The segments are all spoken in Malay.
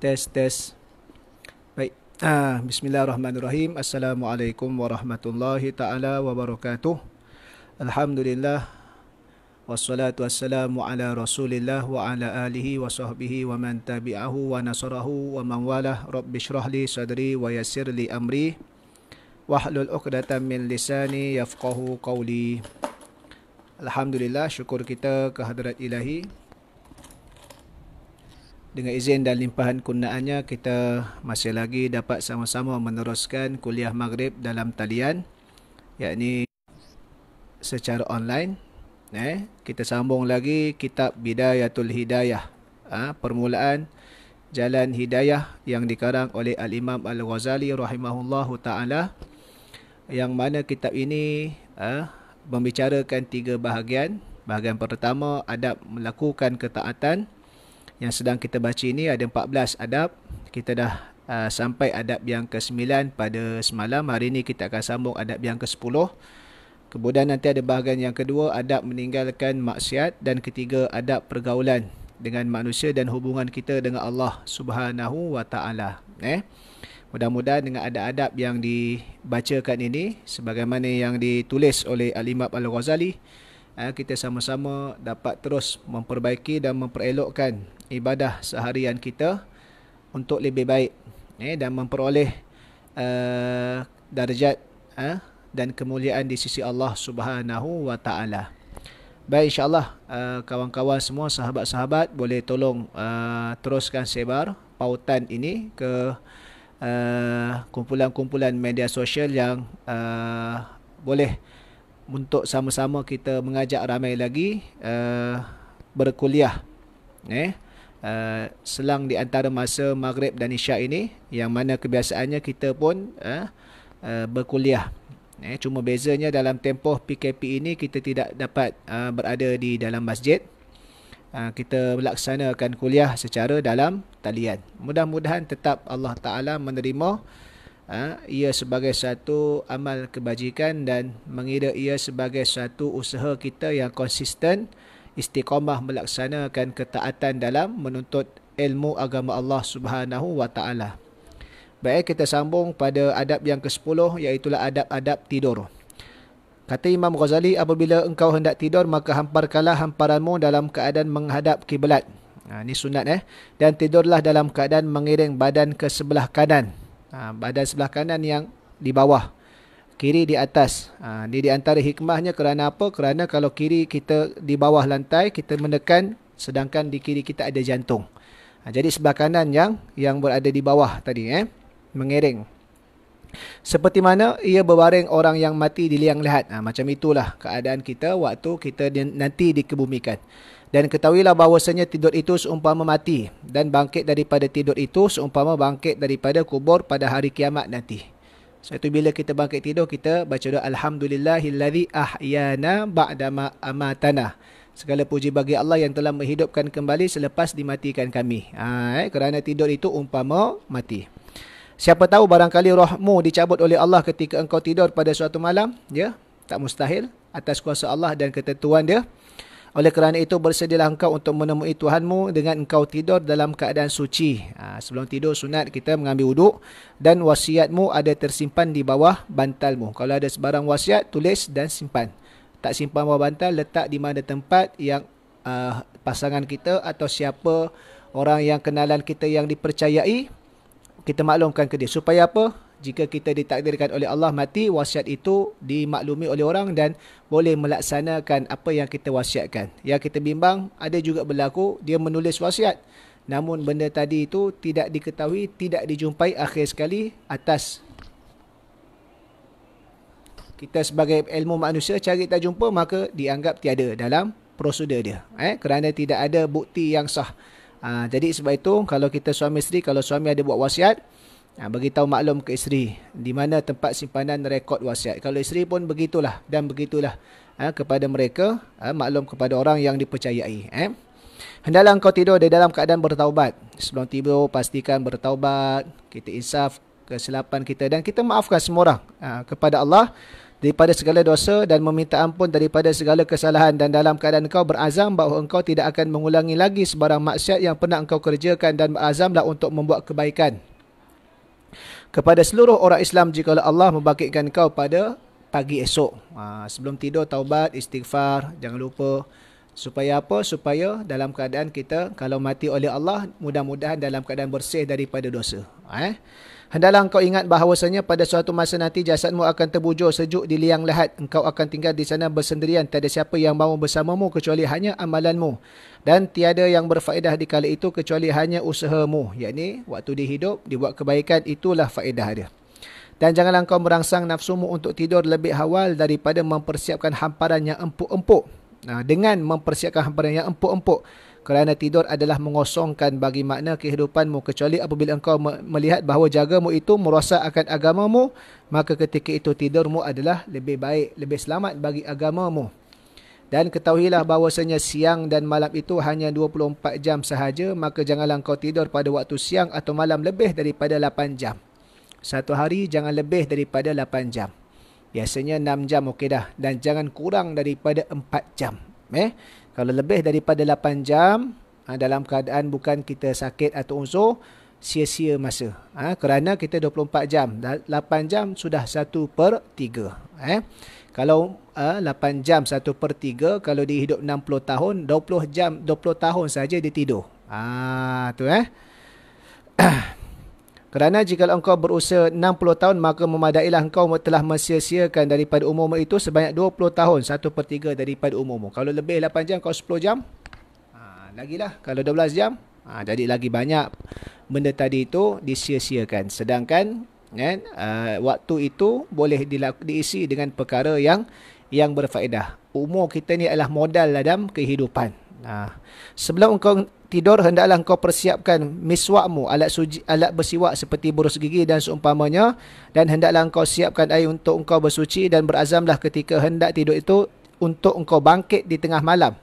Tes, tes. Baik. Bismillahirrahmanirrahim. Assalamualaikum warahmatullahi ta'ala wabarakatuh. Alhamdulillah. Wassalatu wassalamu ala rasulillah wa ala alihi wa sahbihi wa man tabi'ahu wa nasarahu wa man walah. Rabbi syrah li sadri wa yassir li amri. Wahlul uqdatan min lisani yafqahu qawli. Alhamdulillah, syukur kita kehadrat ilahi. Dengan izin dan limpahan kurniaannya, kita masih lagi dapat sama-sama meneruskan kuliah maghrib dalam talian, yakni secara online. Kita sambung lagi kitab Bidayatul Hidayah, permulaan jalan hidayah yang dikarang oleh Al-Imam Al-Ghazali rahimahullahu ta'ala, yang mana kitab ini membicarakan 3 bahagian. Bahagian pertama, adab melakukan ketaatan. Yang sedang kita baca ini ada 14 adab. Kita dah sampai adab yang ke-9 pada semalam. Hari ini kita akan sambung adab yang ke-10. Kemudian nanti ada bahagian yang kedua, adab meninggalkan maksiat. Dan ketiga, adab pergaulan dengan manusia dan hubungan kita dengan Allah Subhanahu wa ta'ala. Mudah-mudahan dengan adab-adab yang dibacakan ini, sebagaimana yang ditulis oleh Al-Imam Al-Ghazali, kita sama-sama dapat terus memperbaiki dan memperelokkan ibadah seharian kita untuk lebih baik, dan memperoleh darjat dan kemuliaan di sisi Allah Subhanahu wa ta'ala. Baik, insyaAllah kawan-kawan semua, sahabat-sahabat, boleh tolong teruskan sebar pautan ini ke kumpulan-kumpulan media sosial yang boleh untuk sama-sama kita mengajak ramai lagi berkuliah selang di antara masa maghrib dan isyak ini, yang mana kebiasaannya kita pun berkuliah. Cuma bezanya dalam tempoh PKP ini kita tidak dapat berada di dalam masjid. Kita melaksanakan kuliah secara dalam talian. Mudah-mudahan tetap Allah Ta'ala menerima ia sebagai satu amal kebajikan dan mengira ia sebagai satu usaha kita yang konsisten, istiqamah melaksanakan ketaatan dalam menuntut ilmu agama Allah Subhanahu wa ta'ala. Baik, kita sambung pada adab yang ke-10, iaitulah adab-adab tidur. Kata Imam Ghazali, apabila engkau hendak tidur, maka hamparkanlah hamparanmu dalam keadaan menghadap kiblat. Ini sunat. Dan tidurlah dalam keadaan mengiring badan ke sebelah kanan. Badan sebelah kanan yang di bawah, kiri di atas. Ini di antara hikmahnya. Kerana apa? Kerana kalau kiri kita di bawah lantai, kita menekan, sedangkan di kiri kita ada jantung. Jadi sebelah kanan yang berada di bawah tadi, mengiring. Seperti mana ia berbaring orang yang mati di liang lahat. Macam itulah keadaan kita waktu kita nanti dikebumikan. Dan ketahuilah bahawasanya tidur itu seumpama mati, dan bangkit daripada tidur itu seumpama bangkit daripada kubur pada hari kiamat nanti. Satu bila kita bangkit tidur, kita baca doa Alhamdulillahillazi ahyana ba'dama amatana. Segala puji bagi Allah yang telah menghidupkan kembali selepas dimatikan kami. Kerana tidur itu umpama mati. Siapa tahu barangkali rohmu dicabut oleh Allah ketika engkau tidur pada suatu malam. Tak mustahil atas kuasa Allah dan ketentuan dia. Oleh kerana itu, bersedialah engkau untuk menemui Tuhanmu dengan engkau tidur dalam keadaan suci. Sebelum tidur, sunat kita mengambil wuduk, dan wasiatmu ada tersimpan di bawah bantalmu. Kalau ada sebarang wasiat, tulis dan simpan. Tak simpan bawah bantal, letak di mana tempat yang pasangan kita atau siapa orang yang kenalan kita yang dipercayai, kita maklumkan ke dia. Supaya apa? Jika kita ditakdirkan oleh Allah mati, wasiat itu dimaklumi oleh orang dan boleh melaksanakan apa yang kita wasiatkan. Yang kita bimbang, ada juga berlaku dia menulis wasiat, namun benda tadi itu tidak diketahui, tidak dijumpai, akhir sekali atas kita sebagai ilmu manusia cari tak jumpa, maka dianggap tiada dalam prosedur dia, kerana tidak ada bukti yang sah. Jadi sebab itu, kalau kita suami isteri, kalau suami ada buat wasiat, beritahu maklum ke isteri di mana tempat simpanan rekod wasiat. Kalau isteri pun begitulah dan begitulah kepada mereka, maklum kepada orang yang dipercayai. Hendaklah engkau tidur di dalam keadaan bertaubat. Sebelum tidur, pastikan bertaubat, kita insaf kesilapan kita dan kita maafkan semua orang kepada Allah daripada segala dosa dan meminta ampun daripada segala kesalahan, dan dalam keadaan engkau berazam bahawa engkau tidak akan mengulangi lagi sebarang maksiat yang pernah engkau kerjakan, dan berazamlah untuk membuat kebaikan kepada seluruh orang Islam jika Allah membangkitkan kau pada pagi esok. Sebelum tidur taubat, istighfar, jangan lupa. Supaya apa? Supaya dalam keadaan kita kalau mati oleh Allah, mudah-mudahan dalam keadaan bersih daripada dosa. Hendaklah engkau ingat bahawasanya pada suatu masa nanti jasadmu akan terbujur sejuk di liang lahat. Engkau akan tinggal di sana bersendirian. Tiada siapa yang mahu bersamamu kecuali hanya amalanmu. Dan tiada yang berfaedah di kala itu kecuali hanya usahamu. Yakni waktu dia hidup, dibuat kebaikan, itulah faedah dia. Dan janganlah engkau merangsang nafsumu untuk tidur lebih awal daripada mempersiapkan hamparan yang empuk-empuk. Dengan mempersiapkan hamparan yang empuk-empuk, kerana tidur adalah mengosongkan bagi makna kehidupanmu, kecuali apabila engkau melihat bahawa jagamu itu merosak akan agamamu, maka ketika itu tidurmu adalah lebih baik, lebih selamat bagi agamamu. Dan ketahuilah bahawasanya siang dan malam itu hanya 24 jam sahaja, maka janganlah engkau tidur pada waktu siang atau malam lebih daripada 8 jam. Satu hari jangan lebih daripada 8 jam. Biasanya 6 jam okey dah. Dan jangan kurang daripada 4 jam. Kalau lebih daripada 8 jam, dalam keadaan bukan kita sakit atau unsur, sia-sia masa. Kerana kita 24 jam. 8 jam sudah 1/3. Kalau 8 jam 1/3, kalau dia hidup 60 tahun, 20 jam, 20 tahun saja dia tidur. Tu Kerana jika engkau berusia 60 tahun, maka memadailah engkau telah mensia-siakan daripada umurmu itu sebanyak 20 tahun, 1/3 daripada umurmu. Kalau lebih 8 jam, kau 10 jam, lagilah. Kalau 12 jam, jadi lagi banyak benda tadi itu disia-siakan. Sedangkan waktu itu boleh diisi dengan perkara yang berfaedah. Umur kita ni adalah modal dalam kehidupan. Sebelum engkau tidur, hendaklah engkau persiapkan miswakmu, alat bersiwak seperti berus gigi dan seumpamanya, dan hendaklah engkau siapkan air untuk engkau bersuci, dan berazamlah ketika hendak tidur itu untuk engkau bangkit di tengah malam.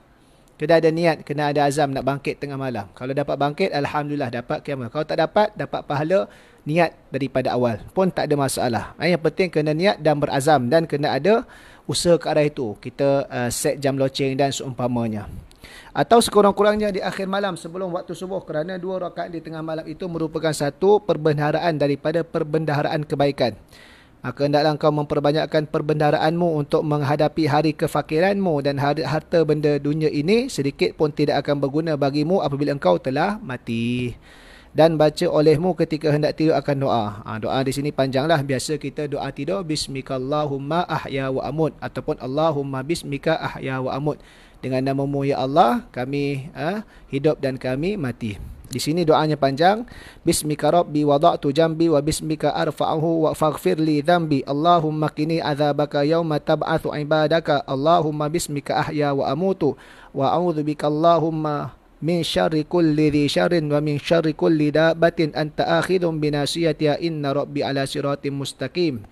Kena ada niat, kena ada azam nak bangkit tengah malam. Kalau dapat bangkit, alhamdulillah, dapat qiyamah. Kalau tak dapat pahala, niat daripada awal pun tak ada masalah. Yang penting kena niat dan berazam, dan kena ada usaha ke arah itu. Kita set jam loceng dan seumpamanya. Atau sekurang-kurangnya di akhir malam sebelum waktu subuh, kerana 2 rakaat di tengah malam itu merupakan satu perbendaharaan daripada perbendaharaan kebaikan. Maka hendaklah engkau memperbanyakkan perbendaharaanmu untuk menghadapi hari kefakiranmu, dan harta benda dunia ini sedikit pun tidak akan berguna bagimu apabila engkau telah mati. Dan baca olehmu ketika hendak tidur akan doa. Doa di sini panjanglah. Biasa kita doa tidur, Bismikallahumma ahya wa amut, ataupun Allahumma bismika ahya wa amut. Dengan namamu ya Allah, kami hidup dan kami mati. Di sini doanya panjang. Bismika rabbi wada'tu jambi wa bismika arfa'uhu wa faghfir li dhanbi. Allahumma qini azabaka yawma tab'athu ibadaka. Allahumma bismika ahya wa amutu. Wa a'udzu bika Allahumma min syarri kulli dhi syarrin wa min syarri kulli dabatin anta akhidhum binasiyatiha inna rabbi ala siratim mustaqim.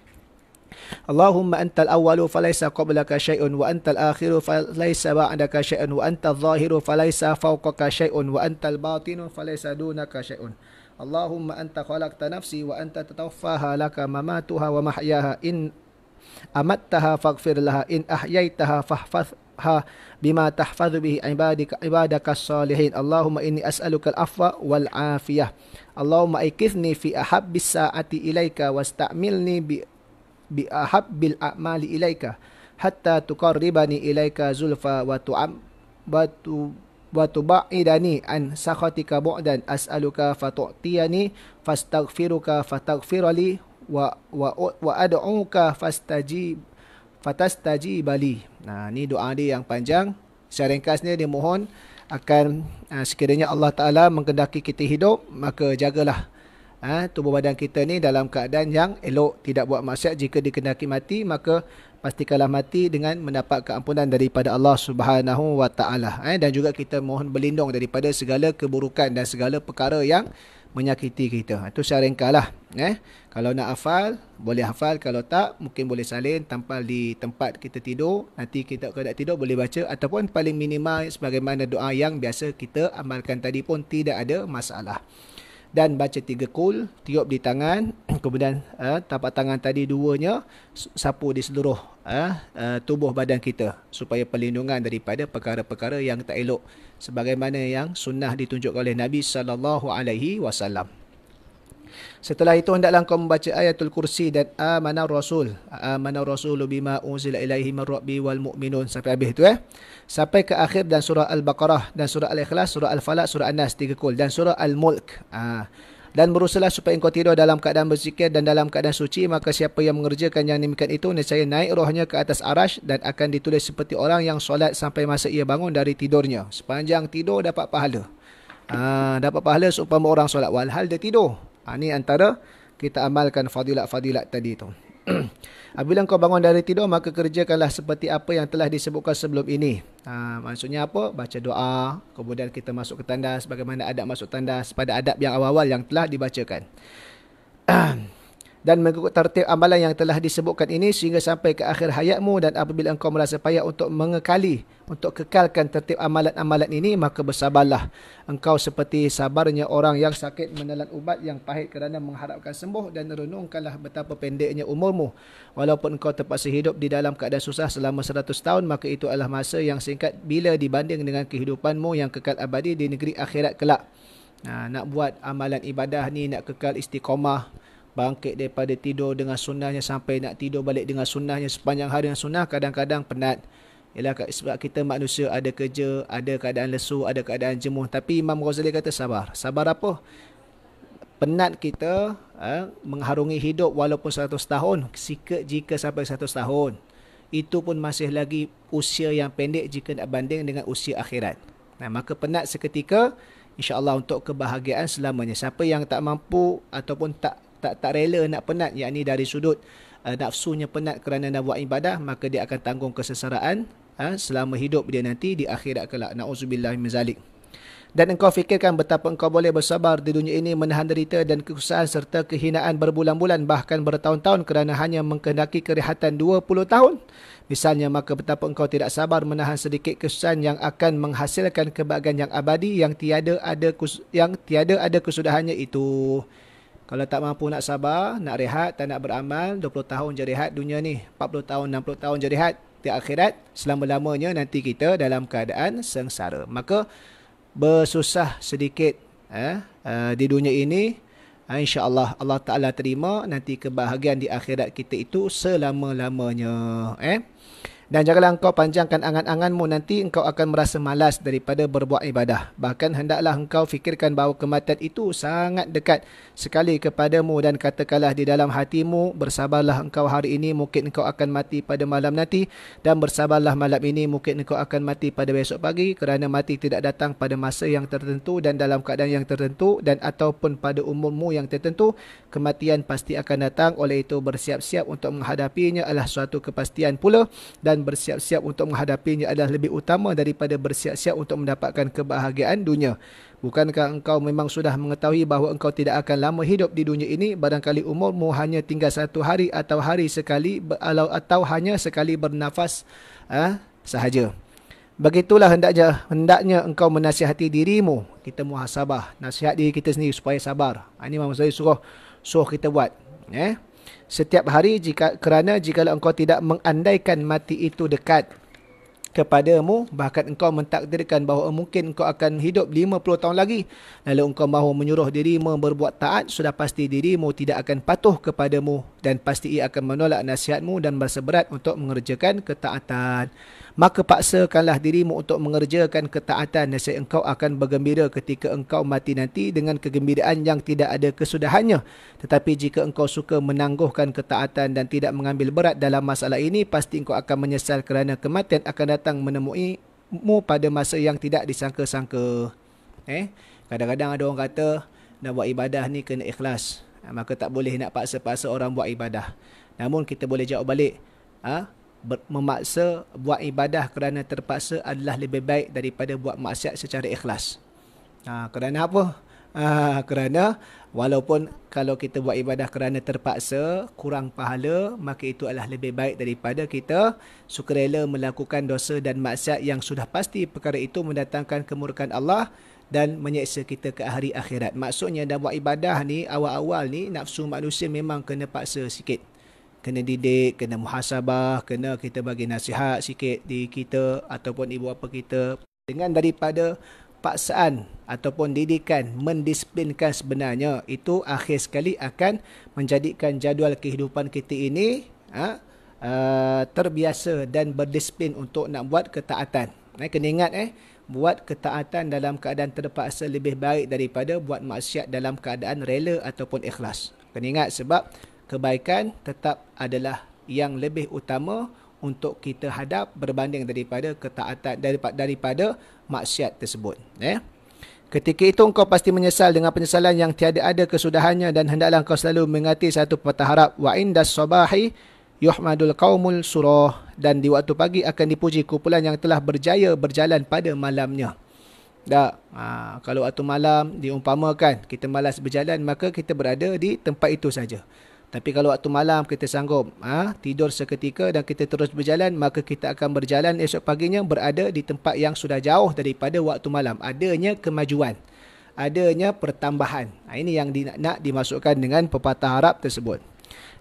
Allahumma antal awwalu falaysa qablaka syai'un wa antal akhiru falaysa ba'daka syai'un wa antal zahiru falaysa fawqaka syai'un wa antal batinu falaysa dunaka syai'un. Allahumma anta khalaqta nafsi wa anta tatawaffaha laka mamatuha wa mahyaha, in amattaha faghfir laha, in ahyaitaha fahfazha bima tahfazu bihi ibadaka salihin. Allahumma inni as'aluka al-afwa wal afiyah. Allahumma ikithni fi ahabbis sa'ati ilaika wasta'milni bi ahabbil a'mali ilaika hatta tuqarribani ilaika zulfa wa tuba'idani an sakhatika bu'dan as'aluka fatu'tiyani fastaghfiruka fataghfirali wa ad'uka fatastajibali. Ni doa dia yang panjang. Secara ringkasnya dia mohon akan sekiranya Allah Ta'ala menghendaki kita hidup, maka jagalah tubuh badan kita ni dalam keadaan yang elok, tidak buat maksiat. Jika dikehendaki mati, maka pastikanlah mati dengan mendapat keampunan daripada Allah Subhanahu wa Ta'ala. Dan juga kita mohon berlindung daripada segala keburukan dan segala perkara yang menyakiti kita. Itu secara ringkaslah. Kalau nak hafal, boleh hafal. Kalau tak, mungkin boleh salin, tampal di tempat kita tidur. Nanti kita kalau nak tidur boleh baca, ataupun paling minimal sebagaimana doa yang biasa kita amalkan tadi pun tidak ada masalah. dan baca 3 kul, tiup di tangan, kemudian tapak tangan tadi duanya sapu di seluruh tubuh badan kita supaya perlindungan daripada perkara-perkara yang tak elok sebagaimana yang sunnah ditunjukkan oleh Nabi sallallahu alaihi wasallam. Setelah itu hendaklah kau membaca ayatul kursi dan amanar rasul. Amanar rasulu bima unzila ilaihi min rabbi wal mu'minun sampai habis tu sampai ke akhir, dan surah Al-Baqarah dan surah Al-Ikhlas, surah Al-Falaq, surah An-Nas 3 kul dan surah Al-Mulk. Dan berusahalah supaya engkau tidur dalam keadaan berzikir dan dalam keadaan suci, maka siapa yang mengerjakan yang demikian itu nescaya naik rohnya ke atas arash dan akan ditulis seperti orang yang solat sampai masa ia bangun dari tidurnya. Sepanjang tidur dapat pahala. Dapat pahala seumpama orang solat walhal dia tidur. Ini antara kita amalkan fadilat-fadilat tadi tu. Apabila kau bangun dari tidur, maka kerjakanlah seperti apa yang telah disebutkan sebelum ini. Maksudnya apa? Baca doa, kemudian kita masuk ke tandas, bagaimana adab masuk tandas pada adab yang awal-awal yang telah dibacakan. Dan mengikut tertib amalan yang telah disebutkan ini sehingga sampai ke akhir hayatmu, dan apabila engkau merasa payah untuk mengekali, untuk kekalkan tertib amalan-amalan ini, maka bersabarlah engkau seperti sabarnya orang yang sakit menelan ubat yang pahit kerana mengharapkan sembuh, dan renungkanlah betapa pendeknya umurmu. Walaupun engkau terpaksa hidup di dalam keadaan susah selama 100 tahun, maka itu adalah masa yang singkat bila dibanding dengan kehidupanmu yang kekal abadi di negeri akhirat kelak. Nak buat amalan ibadah ni, nak kekal istiqamah, bangkit daripada tidur dengan sunnahnya sampai nak tidur balik dengan sunnahnya sepanjang hari dengan sunnah, kadang-kadang penat. Ialah sebab kita manusia ada kerja, ada keadaan lesu, ada keadaan jemuh. Tapi Imam Ghazali kata sabar. Sabar apa? Penat kita mengharungi hidup walaupun 100 tahun. Jika sampai 100 tahun, itu pun masih lagi usia yang pendek jika nak banding dengan usia akhirat. Maka penat seketika, insya-Allah untuk kebahagiaan selamanya. Siapa yang tak mampu ataupun tak rela nak penat, yakni dari sudut nafsunya penat kerana nak buat ibadah, maka dia akan tanggung kesengsaraan selama hidup dia nanti di akhirat kelak. Na'udzubillah min zalik. Dan engkau fikirkan betapa engkau boleh bersabar di dunia ini menahan derita dan kesusahan serta kehinaan berbulan-bulan bahkan bertahun-tahun kerana hanya mengkehendaki kerehatan 20 tahun. Misalnya, maka betapa engkau tidak sabar menahan sedikit kesusahan yang akan menghasilkan kebahagiaan yang abadi yang tiada ada kesudahannya itu. Kalau tak mampu nak sabar, nak rehat, tak nak beramal, 20 tahun je rehat dunia ni, 40 tahun, 60 tahun je rehat di akhirat, selama-lamanya nanti kita dalam keadaan sengsara. Maka bersusah sedikit di dunia ini, insya-Allah Allah Ta'ala terima nanti kebahagiaan di akhirat kita itu selama-lamanya. Dan janganlah engkau panjangkan angan-anganmu, nanti engkau akan merasa malas daripada berbuat ibadah. Bahkan hendaklah engkau fikirkan bahawa kematian itu sangat dekat sekali kepadamu, dan katakanlah di dalam hatimu, bersabarlah engkau hari ini, mungkin engkau akan mati pada malam nanti, dan bersabarlah malam ini, mungkin engkau akan mati pada besok pagi, kerana mati tidak datang pada masa yang tertentu dan dalam keadaan yang tertentu, dan ataupun pada umurmu yang tertentu. Kematian pasti akan datang, oleh itu bersiap-siap untuk menghadapinya adalah suatu kepastian pula, dan bersiap-siap untuk menghadapinya adalah lebih utama daripada bersiap-siap untuk mendapatkan kebahagiaan dunia. Bukankah engkau memang sudah mengetahui bahawa engkau tidak akan lama hidup di dunia ini? Barangkali umurmu hanya tinggal 1 hari atau hari sekali, atau hanya sekali bernafas sahaja. Begitulah hendaknya engkau menasihati dirimu. Kita muhasabah, nasihat diri kita sendiri supaya sabar. Ini Imam Ghazali suruh kita buat. Setiap hari, kerana jikalau engkau tidak mengandaikan mati itu dekat kepadamu, bahkan engkau mentakdirkan bahawa mungkin engkau akan hidup 50 tahun lagi, lalu engkau mahu menyuruh dirimu berbuat taat, sudah pasti dirimu tidak akan patuh kepadamu, dan pasti ia akan menolak nasihatmu dan berasa berat untuk mengerjakan ketaatan. Maka paksakanlah dirimu untuk mengerjakan ketaatan, nescaya engkau akan bergembira ketika engkau mati nanti dengan kegembiraan yang tidak ada kesudahannya. Tetapi jika engkau suka menangguhkan ketaatan dan tidak mengambil berat dalam masalah ini, pasti engkau akan menyesal kerana kematian akan datang menemuimu pada masa yang tidak disangka-sangka. Kadang-kadang ada orang kata nak buat ibadah ni kena ikhlas, maka tak boleh nak paksa-paksa orang buat ibadah. Namun kita boleh jawab balik, memaksa buat ibadah kerana terpaksa adalah lebih baik daripada buat maksiat secara ikhlas. Kerana apa? Kerana walaupun kalau kita buat ibadah kerana terpaksa kurang pahala, maka itu adalah lebih baik daripada kita sukarela melakukan dosa dan maksiat yang sudah pasti perkara itu mendatangkan kemurkaan Allah, dan menyeksa kita ke hari akhirat. Maksudnya dah buat ibadah ni, awal-awal ni nafsu manusia memang kena paksa sikit. Kena didik, kena muhasabah, kena kita bagi nasihat sikit di kita ataupun ibu bapa kita. Dengan daripada paksaan ataupun didikan mendisiplinkan sebenarnya, itu akhir sekali akan menjadikan jadual kehidupan kita ini terbiasa dan berdisiplin untuk nak buat ketaatan. Kena ingat buat ketaatan dalam keadaan terpaksa lebih baik daripada buat maksiat dalam keadaan rela ataupun ikhlas. Kena ingat sebab kebaikan tetap adalah yang lebih utama untuk kita hadap berbanding daripada ketaatan daripada maksiat tersebut. Ketika itu engkau pasti menyesal dengan penyesalan yang tiada ada kesudahannya, dan hendaklah engkau selalu mengingati satu pepatah Arab, wa indas sabahi yuhmadul qaumul surah, dan di waktu pagi akan dipuji kumpulan yang telah berjaya berjalan pada malamnya. Kalau waktu malam diumpamakan kita malas berjalan, maka kita berada di tempat itu saja. Tapi kalau waktu malam kita sanggup tidur seketika dan kita terus berjalan, maka kita akan berjalan esok paginya berada di tempat yang sudah jauh daripada waktu malam. Adanya kemajuan, adanya pertambahan. Ini yang nak dimasukkan dengan pepatah Arab tersebut.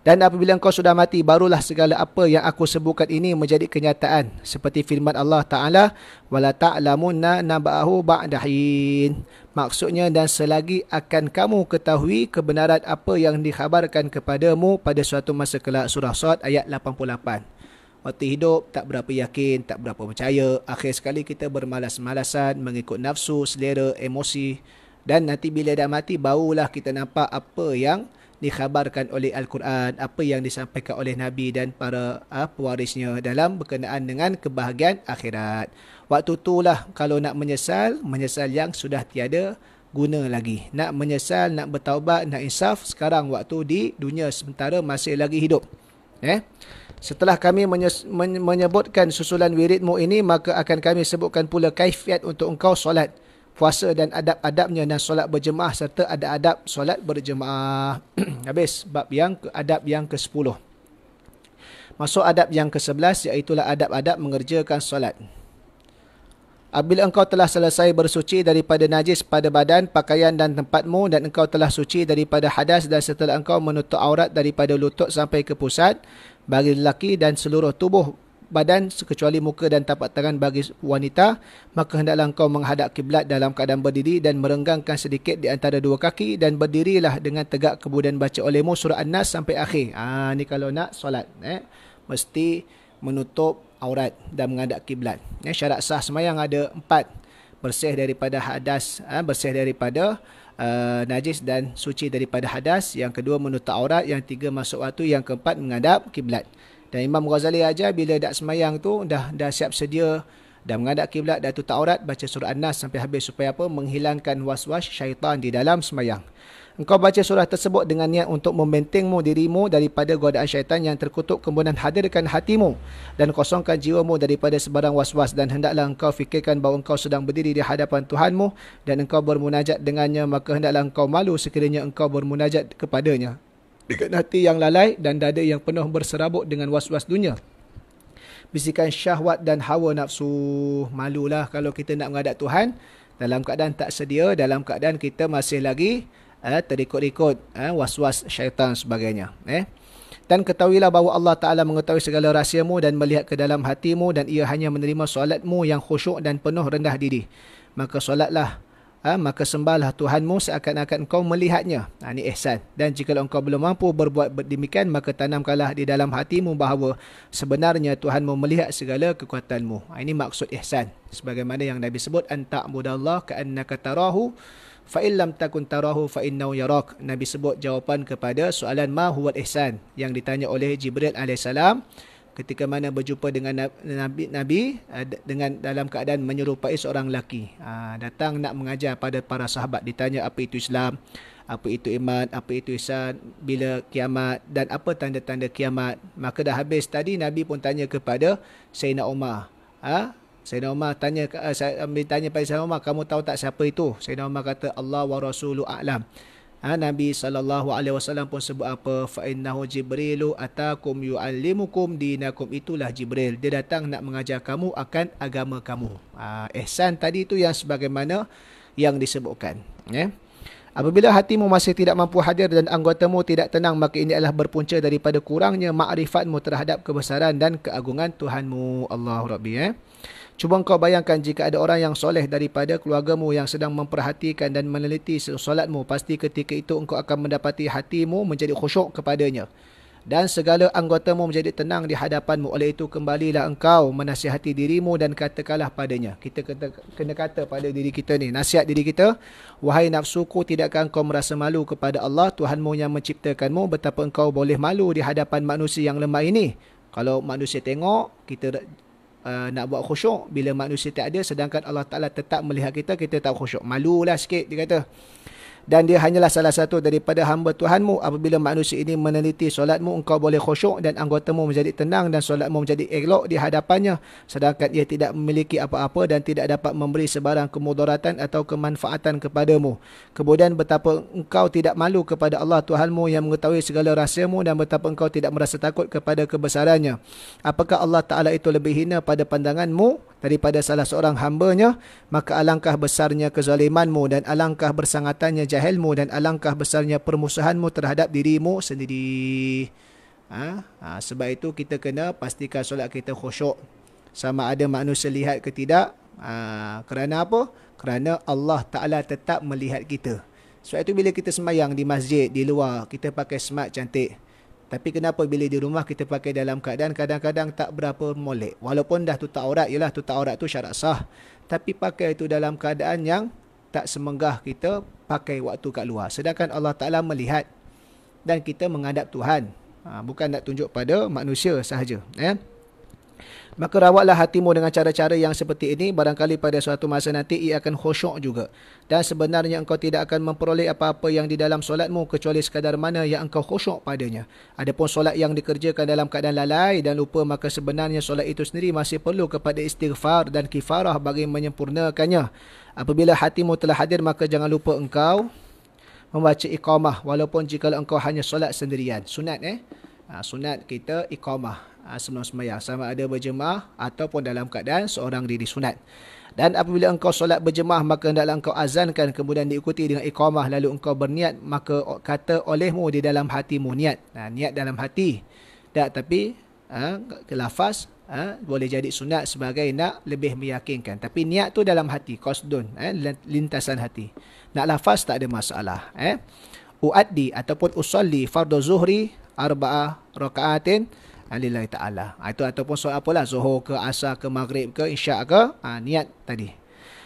Dan apabila engkau sudah mati, barulah segala apa yang aku sebutkan ini menjadi kenyataan. Seperti firman Allah Ta'ala, وَلَا تَعْلَمُنَّ نَبَأَهُ بَعْدَ حِينٍ. Maksudnya, dan selagi akan kamu ketahui kebenaran apa yang dikhabarkan kepadamu pada suatu masa kelak. Surah Sad ayat 88. Waktu hidup tak berapa yakin, tak berapa percaya. Akhir sekali kita bermalas-malasan, mengikut nafsu, selera, emosi. Dan nanti bila dah mati, barulah kita nampak apa yang dikhabarkan oleh Al-Quran, apa yang disampaikan oleh Nabi dan para pewarisnya dalam berkenaan dengan kebahagiaan akhirat. Waktu itulah kalau nak menyesal, menyesal yang sudah tiada guna lagi. Nak menyesal, nak bertaubat, nak insaf, sekarang waktu di dunia sementara masih lagi hidup. Setelah kami menyebutkan susulan wiridmu ini, maka akan kami sebutkan pula kaifiat untuk engkau solat, puasa dan adab-adabnya, dan solat berjemaah serta adab-adab solat berjemaah. Habis bab adab yang ke-10. Masuk adab yang ke-11, iaitulah adab-adab mengerjakan solat. Apabila engkau telah selesai bersuci daripada najis pada badan, pakaian dan tempatmu, dan engkau telah suci daripada hadas, dan setelah engkau menutup aurat daripada lutut sampai ke pusat bagi lelaki dan seluruh tubuh badan kecuali muka dan tapak tangan bagi wanita, maka hendaklah engkau menghadap kiblat dalam keadaan berdiri dan merenggangkan sedikit di antara dua kaki, dan berdirilah dengan tegak kemudian baca olehmu surah An-Nas sampai akhir. Ni kalau nak solat, mesti menutup aurat dan menghadap kiblat. Syarat sah semayang ada 4. Bersih daripada hadas, bersih daripada najis dan suci daripada hadas. Yang kedua menutup aurat. Yang tiga masuk waktu. Yang keempat menghadap kiblat. Dan Imam Ghazali ajar bila dak semayang tu dah siap sedia, dah menghadap kiblat, dah tutup aurat, baca surah An-Nas sampai habis supaya apa? Menghilangkan was-was syaitan di dalam semayang. Engkau baca surah tersebut dengan niat untuk membentengmu dirimu daripada godaan syaitan yang terkutuk, kemudian hadirkan hatimu dan kosongkan jiwamu daripada sebarang was-was, dan hendaklah engkau fikirkan bahawa engkau sedang berdiri di hadapan Tuhanmu dan engkau bermunajat dengannya, maka hendaklah engkau malu sekiranya engkau bermunajat kepadanya dengan hati yang lalai dan dada yang penuh berserabut dengan was-was dunia, bisikan syahwat dan hawa nafsu. Malulah kalau kita nak menghadap Tuhan dalam keadaan tak sedia, dalam keadaan kita masih lagi terikut-ikut was-was syaitan sebagainya. Dan ketahuilah bahawa Allah Ta'ala mengetahui segala rahsiamu dan melihat ke dalam hatimu, dan ia hanya menerima solatmu yang khusyuk dan penuh rendah diri. Maka solatlah, maka sembahlah Tuhanmu seakan-akan engkau melihatnya. Ini ihsan. Dan jika engkau belum mampu berbuat demikian, maka tanamkanlah di dalam hatimu bahawa sebenarnya Tuhanmu melihat segala kekuatanmu. Ini maksud ihsan. Sebagaimana yang Nabi sebut, anta'budallaha ka'annaka tarahu fa'in lam takun tarahu fa'innahu yarak. Nabi sebut jawapan kepada soalan ma huwal ihsan yang ditanya oleh Jibril AS ketika mana berjumpa dengan Nabi dengan dalam keadaan menyerupai seorang lelaki. Datang nak mengajar pada para sahabat. Ditanya apa itu Islam, apa itu iman, apa itu ihsan, bila kiamat dan apa tanda-tanda kiamat. Maka dah habis tadi, Nabi pun tanya kepada Sayyidina Umar. Sayyidina Umar tanya pada Sayyidina Umar, kamu tahu tak siapa itu? Sayyidina Umar kata, Allah wa rasulu a'lam. Nabi SAW pun sebut apa? Fa'innahu Jibrilu atakum yu'allimukum dinakum. Itulah Jibril. Dia datang nak mengajar kamu akan agama kamu. Ihsan tadi tu yang sebagaimana yang disebutkan. Apabila hatimu masih tidak mampu hadir dan anggotamu tidak tenang, maka ini adalah berpunca daripada kurangnya makrifatmu terhadap kebesaran dan keagungan Tuhanmu. Allahu Rabbi. Cuba kau bayangkan jika ada orang yang soleh daripada keluargamu yang sedang memperhatikan dan meneliti solatmu, pasti ketika itu engkau akan mendapati hatimu menjadi khusyuk kepadanya dan segala anggotamu menjadi tenang di hadapanmu. Oleh itu kembalilah engkau menasihati dirimu dan katakanlah padanya. Kita kena kata pada diri kita ni, nasihat diri kita, wahai nafsuku, tidakkah engkau merasa malu kepada Allah Tuhanmu yang menciptakanmu? Betapa engkau boleh malu di hadapan manusia yang lemah ini. Kalau manusia tengok kita nak buat khusyuk, bila manusia tak ada sedangkan Allah Ta'ala tetap melihat kita, kita tak khusyuk, malulah sikit dia kata. Dan dia hanyalah salah satu daripada hamba Tuhanmu. Apabila manusia ini meneliti solatmu, engkau boleh khusyuk dan anggotamu menjadi tenang dan solatmu menjadi elok di hadapannya, sedangkan ia tidak memiliki apa-apa dan tidak dapat memberi sebarang kemudaratan atau kemanfaatan kepadamu. Kemudian betapa engkau tidak malu kepada Allah Tuhanmu yang mengetahui segala rahsiamu, dan betapa engkau tidak merasa takut kepada kebesarannya. Apakah Allah Ta'ala itu lebih hina pada pandanganmu daripada salah seorang hambanya? Maka alangkah besarnya kezalimanmu dan alangkah bersangatannya jahilmu dan alangkah besarnya permusuhanmu terhadap dirimu sendiri. Sebab itu kita kena pastikan solat kita khusyuk, sama ada manusia lihat ke tidak. Kerana apa? Kerana Allah Ta'ala tetap melihat kita. Sebab itu bila kita sembahyang di masjid, di luar, kita pakai smart cantik. Tapi kenapa bila di rumah kita pakai dalam keadaan kadang-kadang tak berapa molek? Walaupun dah tutup aurat, yelah tutup aurat tu syarat sah. Tapi pakai itu dalam keadaan yang tak semenggah kita pakai waktu kat luar. Sedangkan Allah Ta'ala melihat dan kita menghadap Tuhan. Bukan nak tunjuk pada manusia sahaja. Maka rawatlah hatimu dengan cara-cara yang seperti ini. Barangkali pada suatu masa nanti ia akan khusyuk juga. Dan sebenarnya engkau tidak akan memperoleh apa-apa yang di dalam solatmu kecuali sekadar mana yang engkau khusyuk padanya. Adapun solat yang dikerjakan dalam keadaan lalai dan lupa, maka sebenarnya solat itu sendiri masih perlu kepada istighfar dan kifarah bagi menyempurnakannya. Apabila hatimu telah hadir, maka jangan lupa engkau membaca iqamah, walaupun jika engkau hanya solat sendirian. Sunat sunat kita iqamah sebelum sembahyang, sama ada berjemaah ataupun dalam keadaan seorang diri sunat. Dan apabila engkau solat berjemaah, maka hendaklah engkau azankan kemudian diikuti dengan iqamah, lalu engkau berniat, maka kata olehmu di dalam hatimu niat. Niat dalam hati. Tak, tapi lafaz boleh jadi sunat sebagai nak lebih meyakinkan. Tapi niat tu dalam hati, qasdun, lintasan hati. Nak lafaz tak ada masalah. Uaddi ataupun usalli fardhu zuhri arba'a raka'atin lillahi ta'ala. Itu ataupun soal apalah, zuhur ke, asar ke, maghrib ke, isyak ke, niat tadi.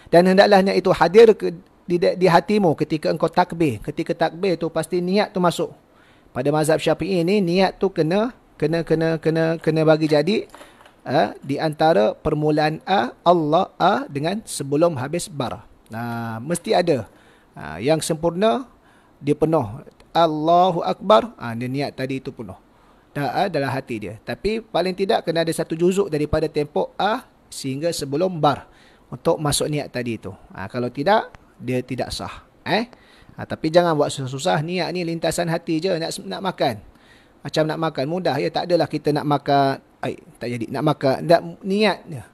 Dan hendaklah niat itu hadir di hatimu ketika engkau takbir. Ketika takbir tu pasti niat tu masuk. Pada mazhab Syafi'i ini niat tu kena bagi jadi di antara permulaan Allah dengan sebelum habis bar. Mesti ada. Yang sempurna dia penuh. Allahu Akbar, dia niat tadi itu penuh. Dalam hati dia. Tapi paling tidak kena ada satu juzuk daripada tempoh sehingga sebelum bar untuk masuk niat tadi itu. Kalau tidak, dia tidak sah. Tapi jangan buat susah-susah. Niat ni lintasan hati je nak makan. Macam nak makan mudah ya, tak adalah kita nak makan tak jadi nak makan, niat dia.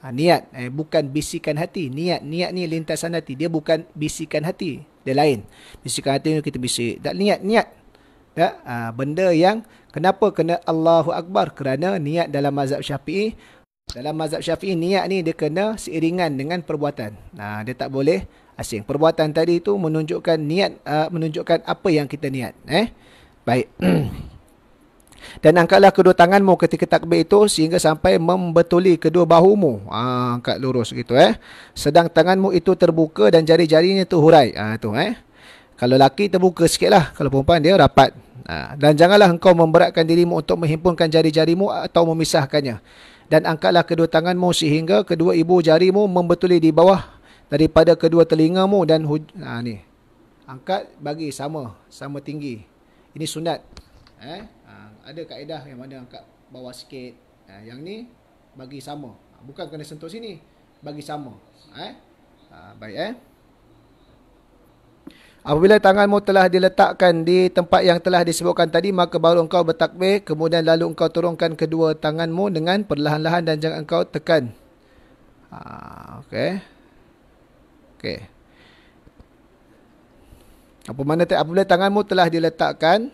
Niat bukan bisikan hati. Niat ni lintasan hati. Dia bukan bisikan hati. Dia lain. Bisikan hati ni kita bisik. Tak, niat. Benda yang kenapa kena Allahu Akbar? Kerana niat dalam mazhab Syafi'i. Dalam mazhab Syafi'i niat ni dia kena seiringan dengan perbuatan. Dia tak boleh asing. Perbuatan tadi itu menunjukkan niat, menunjukkan apa yang kita niat. Baik. Dan angkatlah kedua tanganmu ketika takbir itu sehingga sampai membetuli kedua bahumu. Angkat lurus gitu Sedang tanganmu itu terbuka dan jari-jarinya tu hurai. Kalau laki terbuka sikitlah, kalau perempuan dia rapat. Dan janganlah engkau memberatkan dirimu untuk menghimpungkan jari-jarimu atau memisahkannya. Dan angkatlah kedua tanganmu sehingga kedua ibu jarimu membetuli di bawah daripada kedua telingamu dan ni. Angkat bagi sama tinggi. Ini sunat. Ada kaedah yang mana angkat bawah sikit. Yang ni bagi sama. Bukan kena sentuh sini, bagi sama. Baik Apabila tanganmu telah diletakkan di tempat yang telah disebutkan tadi, maka baru engkau bertakbir, kemudian lalu engkau turunkan kedua tanganmu dengan perlahan-lahan dan jangan engkau tekan. Okey. Apabila tanganmu telah diletakkan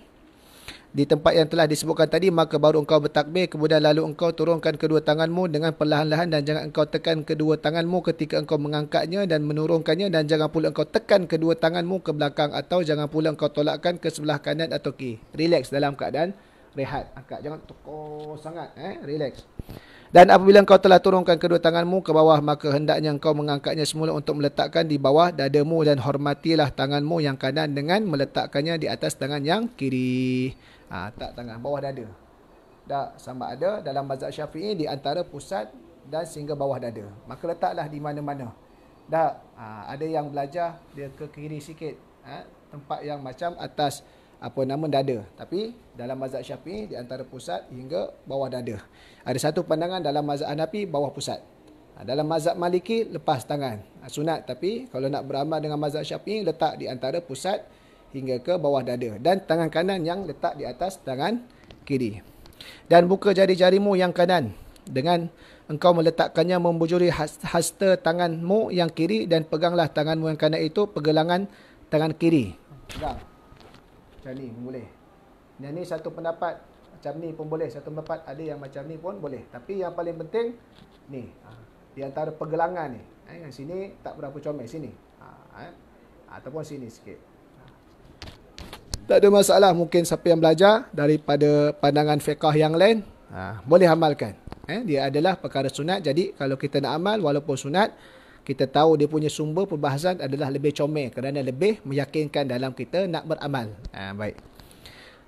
di tempat yang telah disebutkan tadi, maka baru engkau bertakbir, kemudian lalu engkau turunkan kedua tanganmu dengan perlahan-lahan dan jangan engkau tekan kedua tanganmu ketika engkau mengangkatnya dan menurunkannya, dan jangan pula engkau tekan kedua tanganmu ke belakang atau jangan pula engkau tolakkan ke sebelah kanan atau kiri. Relax dalam keadaan rehat. Angkat, jangan tekuk sangat, relax. Dan apabila engkau telah turunkan kedua tanganmu ke bawah, maka hendaknya engkau mengangkatnya semula untuk meletakkan di bawah dadamu, dan hormatilah tanganmu yang kanan dengan meletakkannya di atas tangan yang kiri. Tak tangan bawah dada. Tak sama ada dalam mazhab Syafi'i di antara pusat dan sehingga bawah dada. Maka letaklah di mana-mana. Ada yang belajar dia ke kiri sikit, tempat yang macam atas dada. Tapi dalam mazhab Syafi'i di antara pusat hingga bawah dada. Ada satu pandangan dalam mazhab Hanafi bawah pusat. Dalam mazhab Maliki lepas tangan. Sunat, tapi kalau nak beramal dengan mazhab Syafi'i letak di antara pusat hingga ke bawah dada, dan tangan kanan yang letak di atas tangan kiri. Dan buka jari-jarimu yang kanan dengan engkau meletakkannya membujuri hasta tanganmu yang kiri, dan peganglah tanganmu yang kanan itu pergelangan tangan kiri. Pegang. Macam ni pun boleh. Yang ni satu pendapat, macam ni pun boleh. Satu pendapat ada yang macam ni pun boleh. Tapi yang paling penting ni, di antara pergelangan ni. Yang sini tak berapa comel, sini. Ataupun sini sikit. Tak ada masalah. Mungkin siapa yang belajar daripada pandangan fiqah yang lain, boleh amalkan. Dia adalah perkara sunat. Jadi kalau kita nak amal walaupun sunat, kita tahu dia punya sumber perbahasan adalah lebih comel, kerana lebih meyakinkan dalam kita nak beramal. Baik.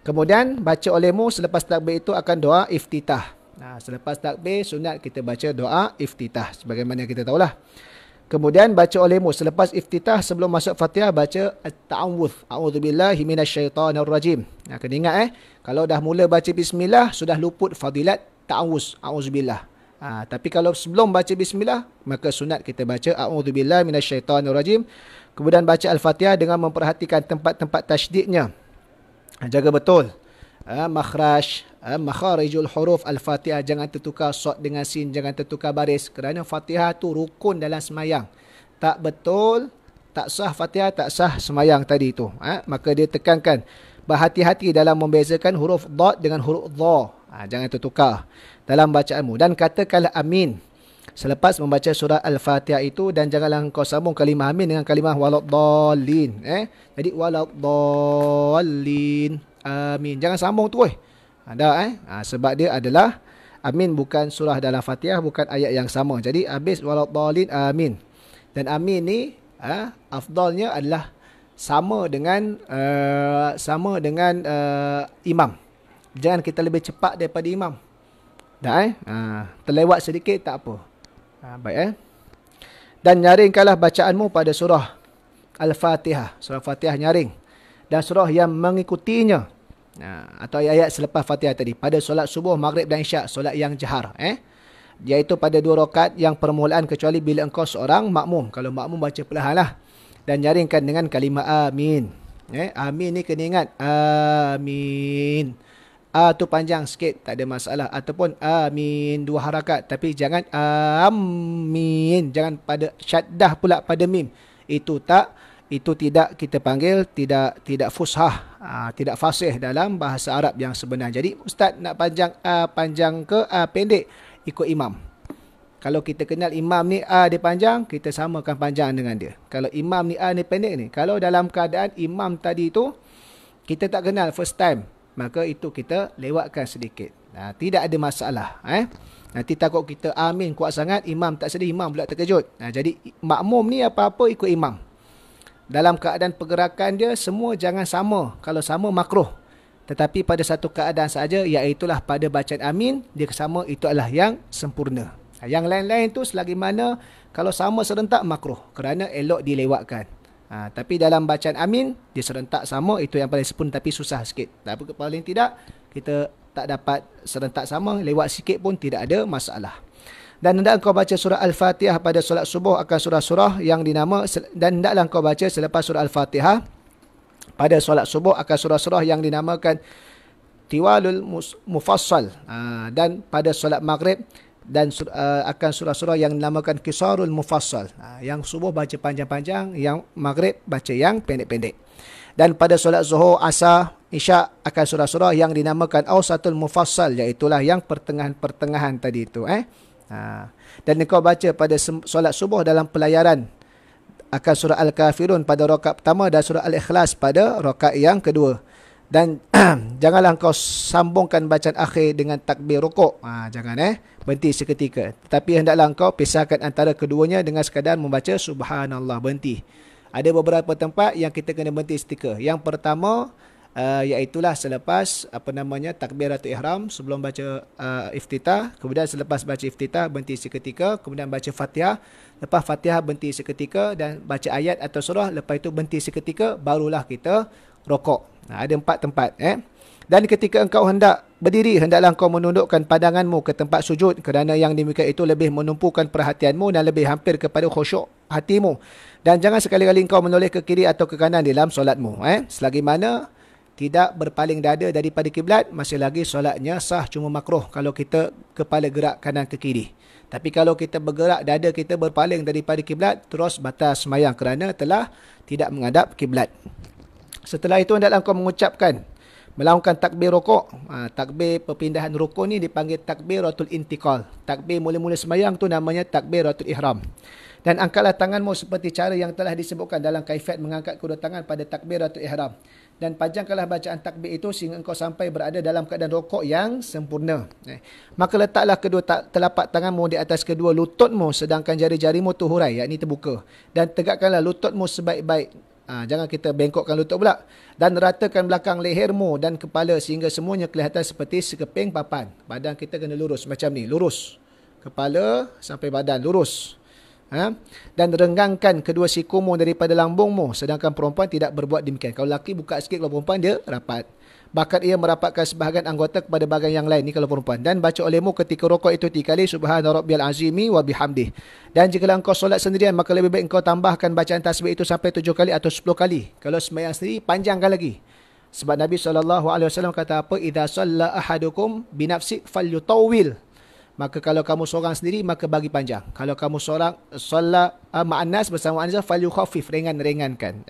Kemudian baca olehmu selepas takbir itu akan doa iftitah. Selepas takbir sunat kita baca doa iftitah, sebagaimana kita tahulah. Kemudian baca olehmu selepas iftitah, sebelum masuk Fatihah baca at-ta'awudz. A'udzubillahi minasyaitonirrajim. Kena ingat kalau dah mula baca bismillah sudah luput fadilat ta'awudz. A'udzubillah. Tapi kalau sebelum baca bismillah, maka sunat kita baca a'udzubillahi minasyaitonirrajim. Kemudian baca al-Fatihah dengan memperhatikan tempat-tempat tasydidnya. Jaga betul makharijul huruf al-Fatihah, jangan tertukar sod dengan sin, jangan tertukar baris, kerana Fatihah tu rukun dalam semayang. Tak betul, tak sah Fatihah, tak sah semayang tadi tu. Maka dia tekankan berhati-hati dalam membezakan huruf dad dengan huruf dha. Jangan tertukar dalam bacaanmu, dan katakanlah amin selepas membaca surah al-Fatihah itu, dan janganlah kau sambung kalimah amin dengan kalimah waladdallin. Jadi waladdallin, amin. Jangan sambung tu. Sebab dia adalah amin bukan surah dalam Fatihah, bukan ayat yang sama. Jadi habis waladdallin, amin. Dan amin ni afdalnya adalah sama dengan imam. Jangan kita lebih cepat daripada imam. Terlewat sedikit tak apa. Baik. Dan nyaringkanlah bacaanmu pada surah Al-Fatihah. Surah Fatihah nyaring. Dan surah yang mengikutinya. Atau ayat selepas Fatihah tadi. Pada solat subuh, maghrib dan isyak. Solat yang jahar. Iaitu pada 2 rakaat yang permulaan, kecuali bila engkau seorang makmum. Kalau makmum baca perlahan lah. Dan nyaringkan dengan kalimah amin. Amin ni kena ingat. Amin. Tu panjang sikit, tak ada masalah. Ataupun amin 2 harakat. Tapi jangan amin. Jangan pada syaddah pula pada mim. Itu tidak kita panggil tidak fushah, tidak fasih dalam bahasa Arab yang sebenar. Jadi ustaz nak panjang ke pendek, ikut imam. Kalau kita kenal imam ni dia panjang, kita samakan panjang dengan dia. Kalau imam ni ni pendek ni, kalau dalam keadaan imam tadi tu kita tak kenal first time, maka itu kita lewatkan sedikit. Tidak ada masalah. Nanti takut kita amin kuat sangat, imam tak sedih, imam pula terkejut. Jadi makmum ni apa-apa ikut imam. Dalam keadaan pergerakan dia, semua jangan sama. Kalau sama, makruh. Tetapi pada satu keadaan saja, iaitulah pada bacaan amin, dia sama, itu adalah yang sempurna. Yang lain-lain tu selagi mana, kalau sama serentak, makruh. Kerana elok dilewatkan. Tapi dalam bacaan amin, dia serentak sama, itu yang paling sempurna, tapi susah sikit. Tapi paling tidak, kita tak dapat serentak sama, lewat sikit pun tidak ada masalah. Dan hendaklah kau baca surah Al-Fatihah pada solat subuh akan surah-surah yang dinama, dan hendaklah kau baca selepas surah Al-Fatihah pada solat subuh akan surah-surah yang dinamakan Tiwalul Mufassal, dan pada solat maghrib dan akan surah-surah yang dinamakan Qisarul Mufassal. Yang subuh baca panjang-panjang, yang maghrib baca yang pendek-pendek. Dan pada solat zuhur, asar, isyak akan surah-surah yang dinamakan Awsatul Mufassal, iaitulah yang pertengahan-pertengahan tadi itu. Dan engkau baca pada solat subuh dalam pelayaran akan surah Al-Kafirun pada rakaat pertama dan surah Al-Ikhlas pada rakaat yang kedua. Dan janganlah engkau sambungkan bacaan akhir dengan takbir rukuk. Jangan berhenti seketika. Tetapi hendaklah engkau pisahkan antara keduanya dengan sekadar membaca subhanallah, berhenti. Ada beberapa tempat yang kita kena berhenti seketika. Yang pertama iaitulah selepas takbiratul ihram, sebelum baca iftitah, kemudian selepas baca iftitah berhenti seketika, kemudian baca Fatihah, lepas Fatihah berhenti seketika dan baca ayat atau surah, lepas itu berhenti seketika, barulah kita rokok. Ada 4 tempat. Dan ketika engkau hendak berdiri, hendaklah engkau menundukkan pandanganmu ke tempat sujud, kerana yang demikian itu lebih menumpukan perhatianmu dan lebih hampir kepada khusyuk hatimu. Dan jangan sekali-kali engkau menoleh ke kiri atau ke kanan dalam solatmu. Selagi mana tidak berpaling dada daripada kiblat, masih lagi solatnya sah, cuma makruh kalau kita kepala gerak kanan ke kiri. Tapi kalau kita bergerak, dada kita berpaling daripada kiblat, terus batal sembahyang kerana telah tidak menghadap kiblat. Setelah itu hendaklah engkau mengucapkan, melakukan takbir rukuk. Takbir perpindahan rukuk ni dipanggil takbiratul intiqal. Takbir mula-mula sembahyang tu namanya takbiratul ihram. Dan angkatlah tanganmu seperti cara yang telah disebutkan dalam kaifiat mengangkat kedua tangan pada takbiratul ihram. Dan panjangkanlah bacaan takbir itu sehingga engkau sampai berada dalam keadaan rukuk yang sempurna. Maka letaklah kedua telapak tanganmu di atas kedua lututmu, sedangkan jari-jarimu tu hurai, yakni terbuka. Dan tegakkanlah lututmu sebaik-baik. Jangan kita bengkokkan lutut pula. Dan ratakan belakang lehermu dan kepala sehingga semuanya kelihatan seperti sekeping papan. Badan kita kena lurus macam ni. Lurus. Kepala sampai badan. Lurus. Dan renggangkan kedua sikumu daripada lambungmu. Sedangkan perempuan tidak berbuat demikian. Kalau lelaki buka sikit, kalau perempuan dia rapat. Bahkan ia merapatkan sebahagian anggota kepada bahagian yang lain. Ni kalau perempuan. Dan baca olehmu ketika rukuk itu 3 kali. Subhana rabbiyal azimi wa bihamdih. Dan jika engkau solat sendirian, maka lebih baik engkau tambahkan bacaan tasbih itu sampai 7 kali atau 10 kali. Kalau sembahyang sendiri, panjangkan lagi. Sebab Nabi SAW kata apa? Idza shalla ahadukum binafsi falyutawwil. Maka kalau kamu seorang sendiri, maka bagi panjang. Kalau kamu seorang solat ma'annas bersama ma'annas, falyukhaffif, ringan-ringankan.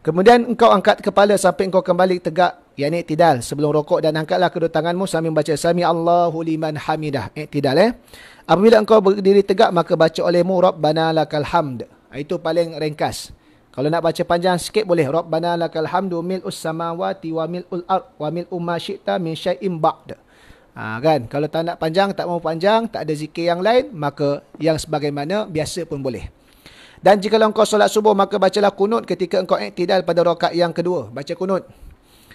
Kemudian engkau angkat kepala sampai engkau kembali tegak, yakni i'tidal sebelum rukuk, dan angkatlah kedua tanganmu sambil membaca Sami Allahu liman hamidah. I'tidal. Apabila engkau berdiri tegak, maka baca olehmu Rabbana lakal hamd. Itu paling ringkas. Kalau nak baca panjang sikit boleh. Rabbana lakal hamdu mil'us samawati wa mil'ul ard wa mil'u ma syi'ta min syai'in ba'd. Kan? Kalau tak nak panjang, tak mau panjang, tak ada zikir yang lain, maka yang sebagaimana biasa pun boleh. Dan jika engkau solat subuh, maka bacalah kunut ketika engkau i'tidal pada rakaat yang kedua. Baca kunut.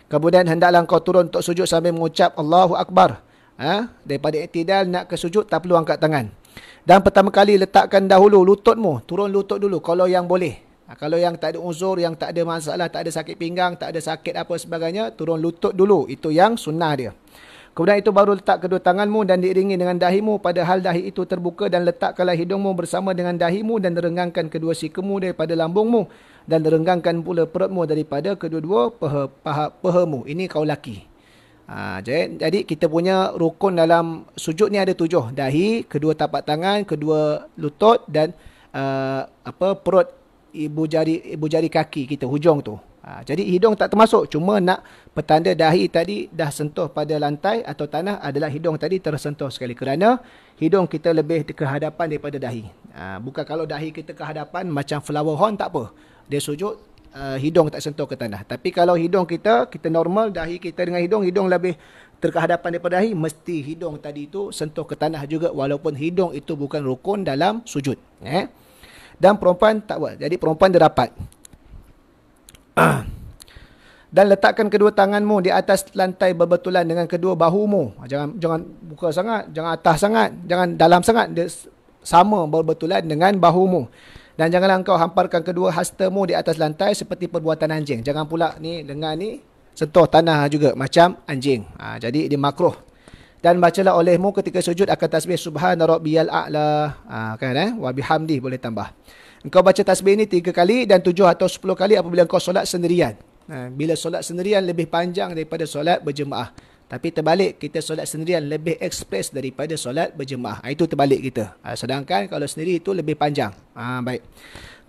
Kemudian hendaklah engkau turun untuk sujud sambil mengucap Allahu Akbar. Daripada i'tidal nak ke sujud, tak perlu angkat tangan. Dan pertama kali letakkan dahulu lututmu. Turun lutut dulu kalau yang boleh. Kalau yang tak ada uzur, yang tak ada masalah, tak ada sakit pinggang, tak ada sakit apa sebagainya, turun lutut dulu. Itu yang sunnah dia. Kemudian itu baru letak kedua tanganmu dan diiringi dengan dahimu padahal dahi itu terbuka, dan letakkanlah hidungmu bersama dengan dahimu dan renggangkan kedua sikumu daripada lambungmu dan renggangkan pula perutmu daripada kedua-dua pahamu. Ini kau laki. Jadi kita punya rukun dalam sujud ni ada 7. Dahi, kedua tapak tangan, kedua lutut dan perut, ibu jari kaki kita, hujung tu. Jadi hidung tak termasuk, cuma nak petanda dahi tadi dah sentuh pada lantai atau tanah adalah hidung tadi tersentuh sekali, kerana hidung kita lebih ke hadapan daripada dahi. Bukan kalau dahi kita ke hadapan macam flower horn, tak apa, dia sujud hidung tak sentuh ke tanah. Tapi kalau hidung kita normal, dahi kita dengan hidung lebih terkehadapan daripada dahi, mesti hidung tadi itu sentuh ke tanah juga, walaupun hidung itu bukan rukun dalam sujud. Dan perempuan tak buat. Jadi perempuan dia rapat. Dan letakkan kedua tanganmu di atas lantai berbetulan dengan kedua bahumu. Jangan buka sangat, jangan atas sangat, jangan dalam sangat. Dia sama berbetulan dengan bahumu. Dan janganlah engkau hamparkan kedua hastamu di atas lantai seperti perbuatan anjing. Jangan pula ni lengan ni sentuh tanah juga macam anjing. Jadi dia makruh. Dan bacalah olehmu ketika sujud akan tasbih subhana rabbiyal a'la. Wa bihamdih boleh tambah. Engkau baca tasbih ini 3 kali dan 7 atau 10 kali apabila engkau solat sendirian. Bila solat sendirian lebih panjang daripada solat berjemaah. Tapi terbalik, kita solat sendirian lebih ekspres daripada solat berjemaah. Itu terbalik kita. Sedangkan kalau sendiri itu lebih panjang. Baik.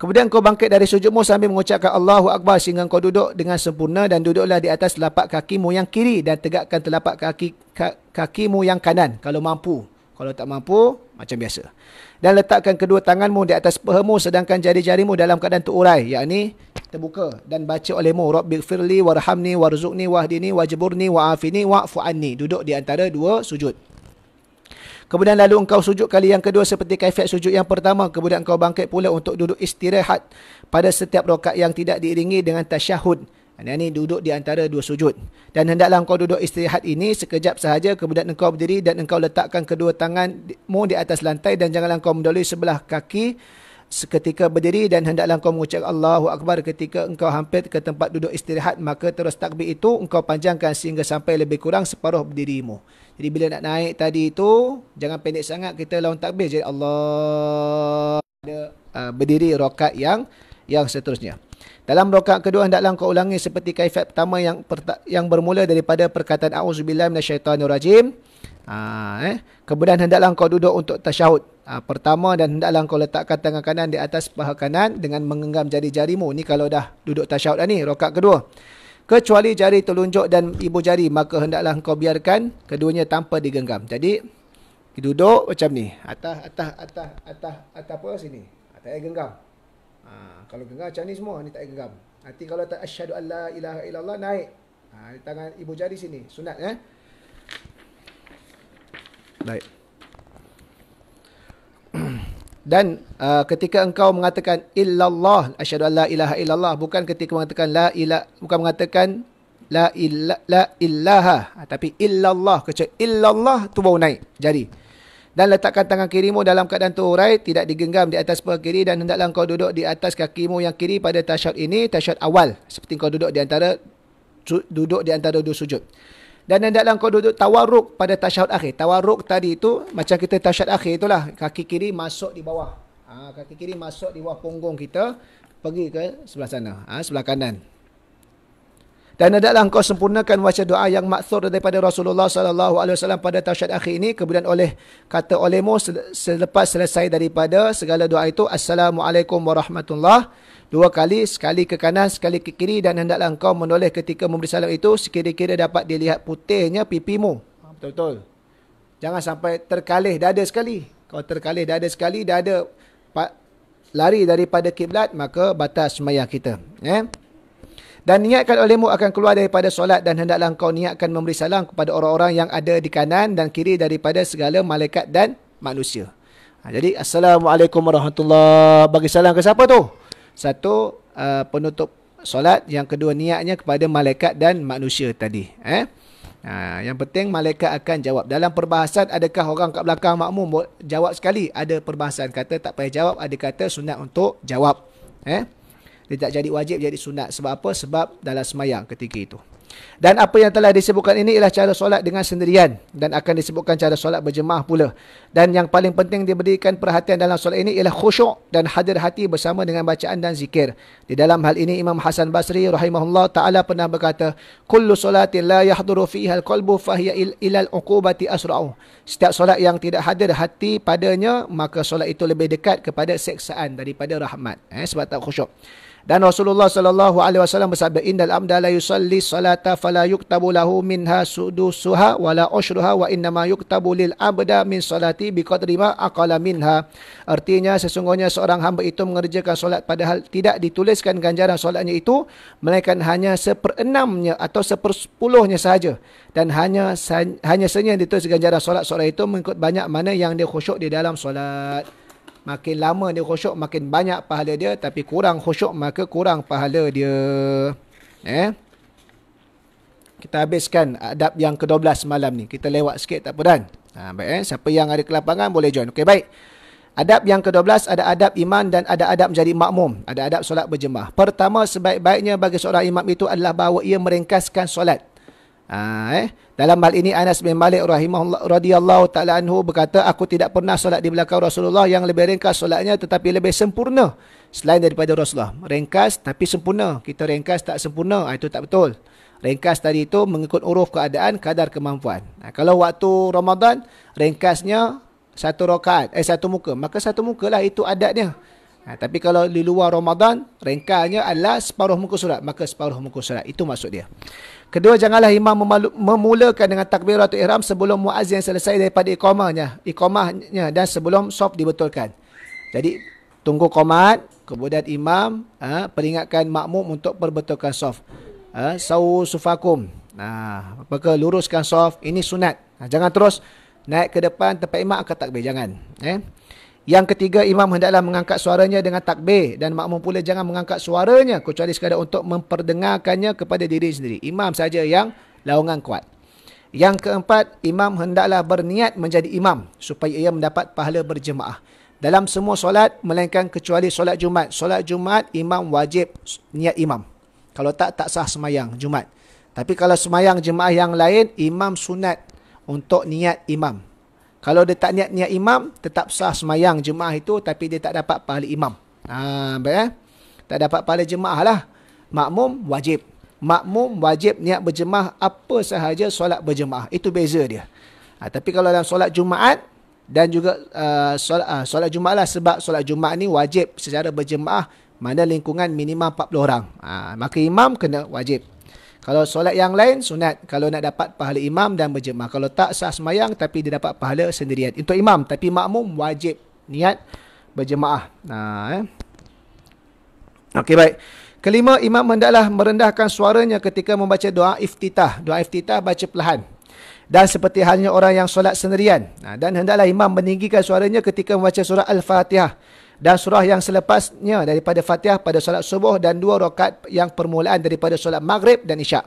Kemudian kau bangkit dari sujudmu sambil mengucapkan Allahu Akbar sehingga kau duduk dengan sempurna dan duduklah di atas telapak kakimu yang kiri dan tegakkan telapak kakimu yang kanan kalau mampu. Kalau tak mampu, macam biasa. Dan letakkan kedua tanganmu di atas pahamu sedangkan jari-jarimu dalam keadaan terurai, yakni terbuka, dan baca olehmu Rabbighfirli warhamni warzuqni wahdini wajburni wa'afini wa'fu anni. Duduk di antara dua sujud. Kemudian lalu engkau sujud kali yang kedua seperti kaifiat sujud yang pertama. Kemudian engkau bangkit pula untuk duduk istirahat pada setiap rakaat yang tidak diiringi dengan tasyahud. Ini duduk di antara dua sujud. Dan hendaklah engkau duduk istirahat ini sekejap sahaja. Kemudian engkau berdiri dan engkau letakkan kedua tanganmu di atas lantai dan janganlah engkau mendolui sebelah kaki seketika berdiri dan hendaklah engkau mengucap Allahu Akbar ketika engkau hampir ke tempat duduk istirahat. Maka terus takbir itu engkau panjangkan sehingga sampai lebih kurang separuh berdirimu. Jadi bila nak naik tadi itu, jangan pendek sangat kita lawan takbir. Jadi Allah berdiri rakaat yang seterusnya. Dalam rakaat kedua hendaklah engkau ulangi seperti kaifiat pertama yang bermula daripada perkataan auzubillahi minasyaitanirrajim. Kemudian hendaklah engkau duduk untuk tasyahud pertama dan hendaklah engkau letakkan tangan kanan di atas paha kanan dengan menggenggam jari-jarimu. Ni kalau dah duduk tasyahud ni rakaat kedua. Kecuali jari telunjuk dan ibu jari, maka hendaklah engkau biarkan keduanya tanpa digenggam. Jadi duduk macam ni, atas apa sini. Tak payah genggam. Kalau genggam macam ni semua, ni tak payah genggam. Nanti kalau tak asyhadu an la ilaha illallah naik. Tangan ibu jari sini, sunat Baik. Dan ketika engkau mengatakan illallah, asyhadu an la ilaha illallah, bukan ketika mengatakan bukan mengatakan la ilaha, tapi illallah. Kecuali illallah tu baru naik jari. Dan letakkan tangan kirimu dalam keadaan terurai, tidak digenggam di atas paha kiri dan hendaklah engkau duduk di atas kakimu yang kiri pada tasyahud ini, tasyahud awal, seperti engkau duduk di antara dua sujud. Dan hendaklah engkau duduk tawarruk pada tasyahud akhir. Tawarruk tadi itu macam kita tasyahud akhir itulah. Kaki kiri masuk di bawah. Kaki kiri masuk di bawah punggung kita. Pergi ke sebelah sana. Sebelah kanan. Dan hendaklah engkau sempurnakan baca doa yang maksur daripada Rasulullah SAW pada tasyahud akhir ini. Kemudian olehmu selepas selesai daripada segala doa itu. Assalamualaikum warahmatullahi. Dua kali, sekali ke kanan, sekali ke kiri dan hendaklah engkau menoleh ketika memberi salam itu sekira-kira dapat dilihat putihnya pipimu. Betul-betul. Jangan sampai terkalih dada sekali. Kalau terkalih dada sekali, dada lari daripada kiblat, maka batas sembahyang kita. Dan niatkan olehmu akan keluar daripada solat dan hendaklah engkau niatkan memberi salam kepada orang-orang yang ada di kanan dan kiri daripada segala malaikat dan manusia. Jadi, Assalamualaikum warahmatullahi. Bagi salam ke siapa tu? Satu, penutup solat. Yang kedua, niatnya kepada malaikat dan manusia tadi. Yang penting, malaikat akan jawab. Dalam perbahasan, adakah orang kat belakang makmum jawab sekali? Ada perbahasan. Kata tak payah jawab. Ada kata sunat untuk jawab. Dia tak jadi wajib, jadi sunat. Sebab apa? Sebab dalam semayang ketika itu. Dan apa yang telah disebutkan ini ialah cara solat dengan sendirian. Dan akan disebutkan cara solat berjemaah pula. Dan yang paling penting diberikan perhatian dalam solat ini ialah khusyuk dan hadir hati bersama dengan bacaan dan zikir. Di dalam hal ini Imam Hasan Basri rahimahullah ta'ala pernah berkata, kullu solatin la yahduru fiha al-qalbu fahiya ilal uqubati asra'u. Setiap solat yang tidak hadir hati padanya, maka solat itu lebih dekat kepada seksaan daripada rahmat. Sebab tak khusyuk. Dan Rasulullah sallallahu alaihi wasallam bersabda, innal abda la yusalli salata fala yuktabu lahu minha sudusuha wala ushruha wa innama yuktabu lil abda min salati biqadri ma aqala minha. Artinya sesungguhnya seorang hamba itu mengerjakan solat padahal tidak dituliskan ganjaran solatnya itu melainkan hanya 1/6-nya atau 1/10-nya sahaja, dan hanya saja ditulis ganjaran solat seorang itu mengikut banyak mana yang dia khusyuk di dalam solat. Makin lama dia khusyuk, makin banyak pahala dia. Tapi kurang khusyuk, maka kurang pahala dia. Kita habiskan adab yang ke-12 malam ni. Kita lewat sikit tak apa Dan. Baik, siapa yang ada kelapangan boleh join. Okey, baik. Adab yang ke-12 ada adab iman dan ada adab menjadi makmum. Ada adab solat berjemaah. Pertama, sebaik-baiknya bagi seorang imam itu adalah bahawa ia meringkaskan solat. Dalam hal ini Anas bin Malik radhiyallahu taala anhu berkata, aku tidak pernah solat di belakang Rasulullah yang lebih ringkas solatnya tetapi lebih sempurna selain daripada Rasulullah. Ringkas tapi sempurna. Kita ringkas tak sempurna, itu tak betul. Ringkas tadi itu mengikut uruf keadaan, kadar kemampuan. Kalau waktu Ramadan, ringkasnya satu rakaat, satu muka. Maka satu muka lah itu adatnya. Tapi kalau di luar Ramadan, ringkasnya adalah separuh muka surat. Maka separuh muka surat. Itu maksud dia. Kedua, janganlah imam memulakan dengan takbiratul ihram sebelum muazzin selesai daripada iqamahnya dan sebelum sof dibetulkan. Jadi, tunggu qomat, kemudian imam peringatkan makmum untuk perbetulkan sof. Sawu sufakum. Maka luruskan sof. Ini sunat. Jangan terus naik ke depan tempat imam angkat takbir. Jangan. Yang ketiga, imam hendaklah mengangkat suaranya dengan takbir. Dan makmum pula jangan mengangkat suaranya kecuali sekadar untuk memperdengarkannya kepada diri sendiri. Imam saja yang laungan kuat. Yang keempat, imam hendaklah berniat menjadi imam supaya ia mendapat pahala berjemaah. Dalam semua solat, melainkan kecuali solat Jumaat. Solat Jumaat, imam wajib niat imam. Kalau tak sah semayang Jumaat. Tapi kalau semayang jemaah yang lain, imam sunat untuk niat imam. Kalau dia tak niat imam, tetap sah semayang jemaah itu, tapi dia tak dapat pahala imam. Baik. Tak dapat pahala jemaah lah. Makmum wajib. Makmum wajib niat berjemaah apa sahaja solat berjemaah. Itu beza dia. Tapi kalau dalam solat Jumaat, dan juga solat Jumaat lah, sebab solat Jumaat ni wajib secara berjemaah, mana lingkungan minimum 40 orang. Maka imam kena wajib. Kalau solat yang lain, sunat. Kalau nak dapat pahala imam dan berjemaah. Kalau tak sah semayang, tapi dia dapat pahala sendirian. Untuk imam, tapi makmum wajib niat berjemaah. Okey, baik. Kelima, imam hendaklah merendahkan suaranya ketika membaca doa iftitah. Doa iftitah baca perlahan. Dan seperti halnya orang yang solat sendirian. Dan hendaklah imam meninggikan suaranya ketika membaca surah Al-Fatihah. Dan surah yang selepasnya daripada Fatihah pada solat subuh dan 2 rakaat yang permulaan daripada solat maghrib dan isyak.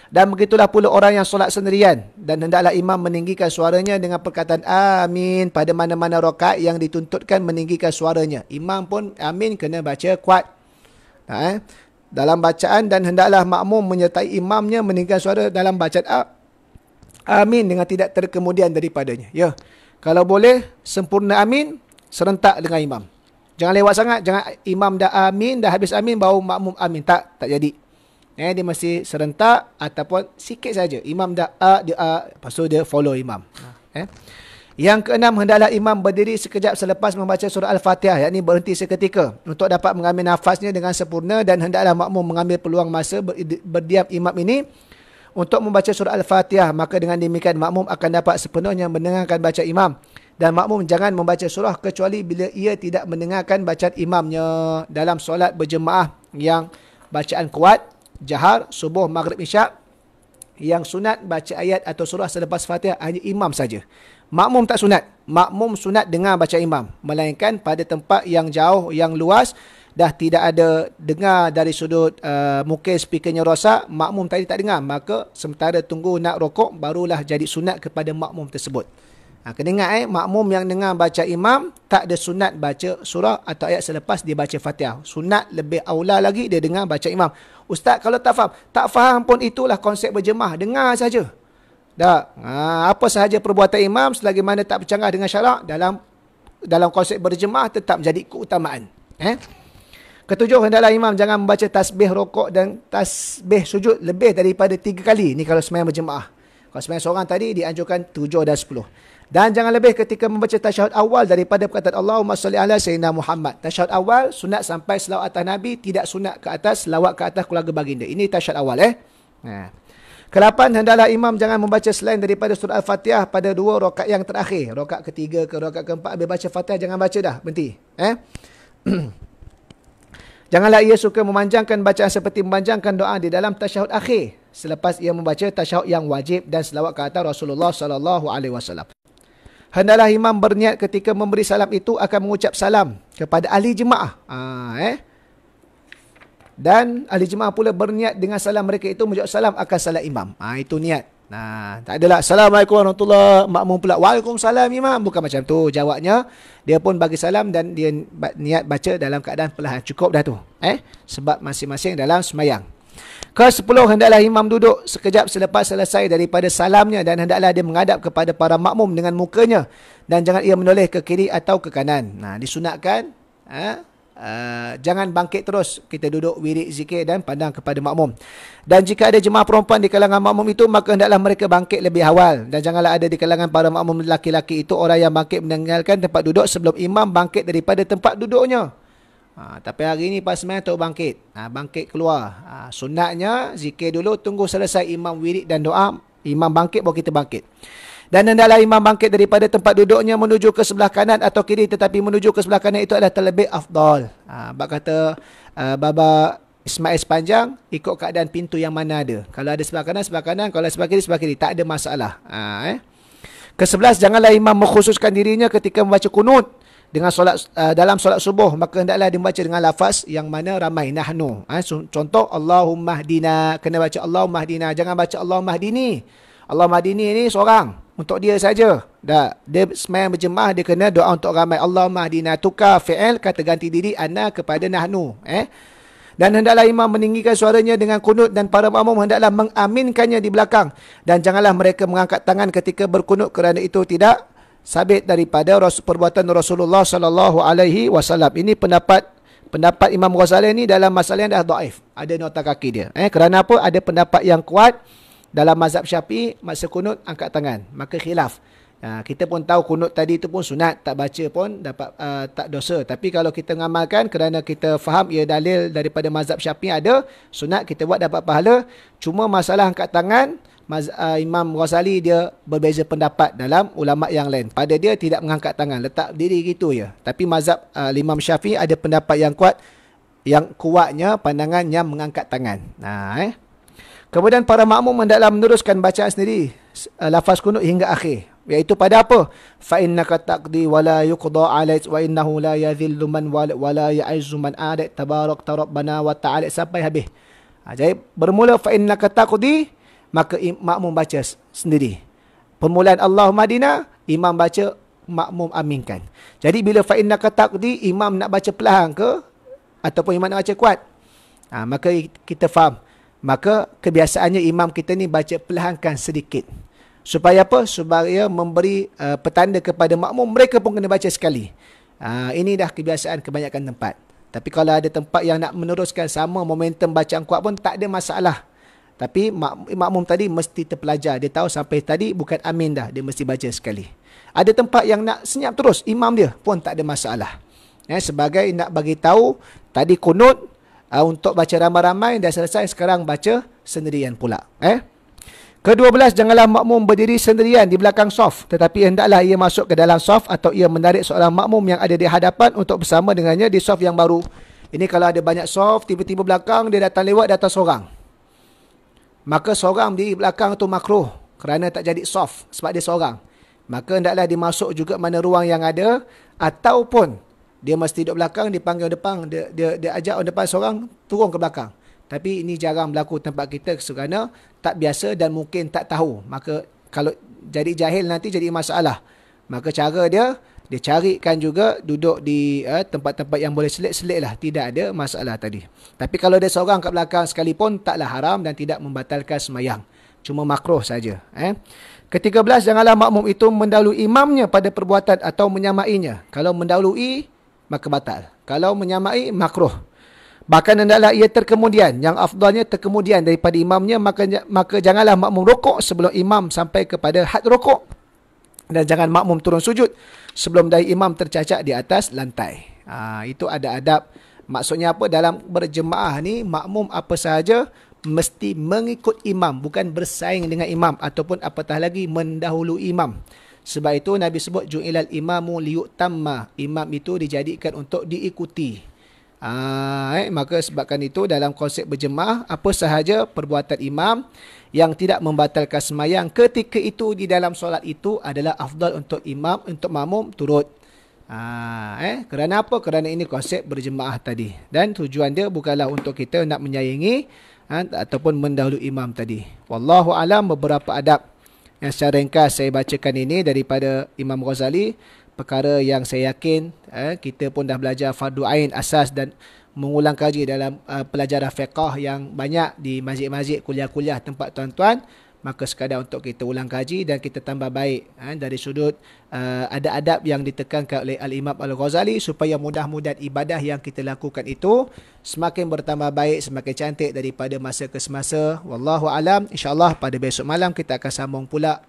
Dan begitulah pula orang yang solat sendirian. Dan hendaklah imam meninggikan suaranya dengan perkataan amin pada mana-mana rakaat yang dituntutkan meninggikan suaranya. Imam pun amin kena baca kuat. Dalam bacaan, dan hendaklah makmum menyertai imamnya meninggikan suara dalam bacaan amin dengan tidak terkemudian daripadanya. Ya. Kalau boleh, sempurna amin serentak dengan imam. Jangan lewat sangat. Jangan imam dah amin, dah habis amin, baru makmum amin. Tak jadi. Dia mesti serentak ataupun sikit saja. Imam dah dia lepas tu dia follow imam. Yang keenam, hendaklah imam berdiri sekejap selepas membaca surah Al-Fatihah, yakni berhenti seketika untuk dapat mengambil nafasnya dengan sempurna, dan hendaklah makmum mengambil peluang masa berdiam imam ini untuk membaca surah Al-Fatihah. Maka dengan demikian makmum akan dapat sepenuhnya mendengarkan bacaan imam. Dan makmum jangan membaca surah kecuali bila ia tidak mendengarkan bacaan imamnya. Dalam solat berjemaah yang bacaan kuat, jahar, subuh, maghrib, isyak, yang sunat baca ayat atau surah selepas Fatihah hanya imam saja. Makmum tak sunat. Makmum sunat dengar baca imam. Melainkan pada tempat yang jauh, yang luas, dah tidak ada dengar dari sudut mungkin speakernya rosak, makmum tadi tak dengar. Maka sementara tunggu nak rokok, barulah jadi sunat kepada makmum tersebut. Kena ingat makmum yang dengar baca imam, tak ada sunat baca surah atau ayat selepas dia baca Fatihah. Sunat lebih aula lagi dia dengar baca imam. Ustaz, kalau tak faham pun itulah konsep berjemaah. Dengar saja. Tak. Apa sahaja perbuatan imam selagi mana tak bercanggah dengan syarak, dalam konsep berjemaah tetap menjadi keutamaan. Ketujuh, hendaklah imam jangan membaca tasbih rokok dan tasbih sujud lebih daripada 3 kali. Ni kalau sembahyang berjemaah. Kalau sembahyang seorang tadi dianjurkan 7 dan 10. Dan jangan lebih ketika membaca tasyahud awal daripada perkataan Allahumma salli ala sayyidina Muhammad. Tasyahud awal sunat sampai selawat atas Nabi, tidak sunat ke atas selawat ke atas keluarga baginda. Ini tasyahud awal. Ke-8, hendaklah imam jangan membaca selain daripada surah Al-Fatihah pada 2 rakaat yang terakhir. Rakaat ketiga ke rakaat keempat, habis baca Fatihah jangan baca dah, berhenti. Janganlah ia suka memanjangkan bacaan seperti memanjangkan doa di dalam tasyahud akhir selepas ia membaca tasyahud yang wajib dan selawat ke atas Rasulullah sallallahu alaihi wasallam. Hendaklah imam berniat ketika memberi salam itu akan mengucap salam kepada ahli jemaah. Dan ahli jemaah pula berniat dengan salam mereka itu menjawab salam akan salam imam. Itu niat. Tak adalah Assalamualaikum warahmatullahi, makmum pula Waalaikumsalam imam. Bukan macam tu jawabnya. Dia pun bagi salam dan dia niat baca dalam keadaan perlahan. Cukup dah tu. Sebab masing-masing dalam semayang. Ke-10, hendaklah imam duduk sekejap selepas selesai daripada salamnya, dan hendaklah dia menghadap kepada para makmum dengan mukanya, dan jangan ia menoleh ke kiri atau ke kanan. Disunatkan Jangan bangkit terus. Kita duduk wirid zikir dan pandang kepada makmum. Dan jika ada jemaah perempuan di kalangan makmum itu, maka hendaklah mereka bangkit lebih awal. Dan janganlah ada di kalangan para makmum lelaki-laki itu orang yang bangkit meninggalkan tempat duduk sebelum imam bangkit daripada tempat duduknya. Tapi hari ini pas sembahyang tak bangkit. Bangkit keluar. Sunatnya zikir dulu, tunggu selesai imam wirid dan doa. Imam bangkit baru kita bangkit. Dan hendaklah imam bangkit daripada tempat duduknya menuju ke sebelah kanan atau kiri, tetapi menuju ke sebelah kanan itu adalah terlebih afdal. Bab kata Baba Ismail Sepanjang, ikut keadaan pintu yang mana ada. Kalau ada sebelah kanan, kalau sebelah kiri, tak ada masalah. Ke-11, janganlah imam mengkhususkan dirinya ketika membaca kunut dengan solat dalam solat subuh, maka hendaklah dibaca dengan lafaz yang mana ramai, nahnu. Contoh, Allahumma hdina, kena baca Allahumma hdina, jangan baca Allahumma hdini. Allahumma hdini ini seorang, untuk dia saja. Dia sembahyang berjemaah, dia kena doa untuk ramai. Allahumma hdina, tukar fi'il kata ganti diri ana kepada nahnu. Dan hendaklah imam meninggikan suaranya dengan kunut dan para makmum hendaklah mengaminkannya di belakang. Dan janganlah mereka mengangkat tangan ketika berkunut kerana itu tidak sabit daripada perbuatan Rasulullah sallallahu alaihi wasallam. Ini pendapat Imam Ghazali ni dalam masalah yang dah dhaif. Ada nota kaki dia. Kerana apa? Ada pendapat yang kuat dalam mazhab Syafi'i, masa kunut angkat tangan. Maka khilaf. Kita pun tahu kunut tadi itu pun sunat, tak baca pun dapat tak dosa. Tapi kalau kita ngamalkan kerana kita faham ia dalil daripada mazhab Syafi'i ada, sunat kita buat dapat pahala. Cuma masalah angkat tangan, Imam Ghazali dia berbeza pendapat dalam ulama yang lain. Pada dia tidak mengangkat tangan, letak diri gitu ya. Tapi mazhab Imam Syafi'i ada pendapat yang kuat, yang kuatnya pandangan yang mengangkat tangan. Kemudian para makmum hendaklah meneruskan bacaan sendiri lafaz kunut hingga akhir, iaitu pada apa? Fa innaka taqdi wa la yuqda alaik wa innahu la yadhillu man wa la ya'izzu man adat tabarak rabbana wa ta'ala sampai habis. Jadi bermula fa innaka taqdi, maka makmum baca sendiri. Permulaan Allahumma hdina, imam baca, makmum aminkan. Jadi bila fa innaka taqdi, imam nak baca perlahan ke ataupun imam nak baca kuat? Maka kita faham. Maka kebiasaannya imam kita ni baca perlahankan sedikit. Supaya apa? Supaya memberi petanda kepada makmum, mereka pun kena baca sekali. Ini dah kebiasaan kebanyakan tempat. Tapi kalau ada tempat yang nak meneruskan sama momentum bacaan kuat pun tak ada masalah. Tapi makmum tadi mesti terpelajar. Dia tahu sampai tadi bukan amin dah. Dia mesti baca sekali. Ada tempat yang nak senyap terus imam dia pun tak ada masalah. Sebagai nak bagi tahu tadi kunut untuk baca ramai-ramai dah selesai, sekarang baca sendirian pula. Ke-12, janganlah makmum berdiri sendirian di belakang saf, tetapi hendaklah ia masuk ke dalam saf atau ia menarik seorang makmum yang ada di hadapan untuk bersama dengannya di saf yang baru. Ini kalau ada banyak saf, tiba-tiba belakang dia datang seorang. Maka seorang di belakang tu makruh kerana tak jadi saf sebab dia seorang. Maka hendaklah dimasuk juga mana ruang yang ada, ataupun dia mesti duduk belakang, dipanggil depan, dia ajak orang depan seorang turun ke belakang. Tapi ini jarang berlaku tempat kita kerana tak biasa dan mungkin tak tahu. Maka kalau jadi jahil nanti jadi masalah. Maka cara dia carikan juga duduk di tempat-tempat yang boleh selit-selit lah. Tidak ada masalah tadi. Tapi kalau dia seorang kat belakang sekalipun, taklah haram dan tidak membatalkan semayang. Cuma makruh saja. Ke-13, janganlah makmum itu mendahului imamnya pada perbuatan atau menyamainya. Kalau mendahului, maka batal. Kalau menyamai, makruh. Bahkan hendaklah ia terkemudian. Yang afdalnya terkemudian daripada imamnya, maka janganlah makmum rokok sebelum imam sampai kepada had rokok. Dan jangan makmum turun sujud sebelum dahi imam tercacak di atas lantai. Itu ada adab. Maksudnya apa? Dalam berjemaah ni, makmum apa sahaja mesti mengikut imam, bukan bersaing dengan imam ataupun apatah lagi mendahului imam. Sebab itu Nabi sebut ju'ilal imamu liyutamma. Imam itu dijadikan untuk diikuti. Maka sebabkan itu dalam konsep berjemaah, apa sahaja perbuatan imam yang tidak membatalkan semayang ketika itu di dalam solat itu adalah afdal untuk imam, untuk makmum turut. Kerana apa? Kerana ini konsep berjemaah tadi. Dan tujuan dia bukanlah untuk kita nak menyaingi ataupun mendahului imam tadi. Wallahu alam. Beberapa adab yang secara ringkas saya bacakan ini daripada Imam Ghazali. Perkara yang saya yakin kita pun dah belajar fardu ain, asas dan mengulang kaji dalam pelajaran fiqh yang banyak di masjid-masjid, kuliah-kuliah tempat tuan-tuan. maka sekadar untuk kita ulang kaji dan kita tambah baik dari sudut ada adab yang ditekankan oleh Al-Imam Al-Ghazali supaya mudah-mudahan ibadah yang kita lakukan itu semakin bertambah baik, semakin cantik daripada masa ke semasa. Wallahu alam. InsyaAllah pada besok malam kita akan sambung pula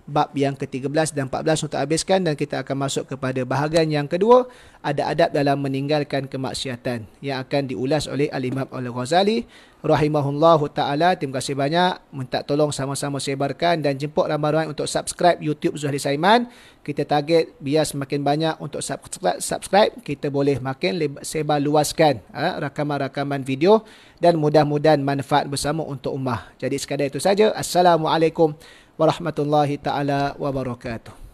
bab yang ke-13 dan 14 untuk habiskan, dan kita akan masuk kepada bahagian yang kedua, ada adab dalam meninggalkan kemaksiatan, yang akan diulas oleh Al-Imam Al-Ghazali rahimahullahu ta'ala. Terima kasih banyak. Minta tolong sama-sama sebarkan dan jemput ramai-ramai untuk subscribe YouTube Zuhri Saiman. Kita target biar semakin banyak untuk subscribe, kita boleh makin sebar luaskan rakaman-rakaman video, dan mudah-mudahan manfaat bersama untuk ummah. Jadi sekadar itu saja. Assalamualaikum warahmatullahi taala wabarakatuh.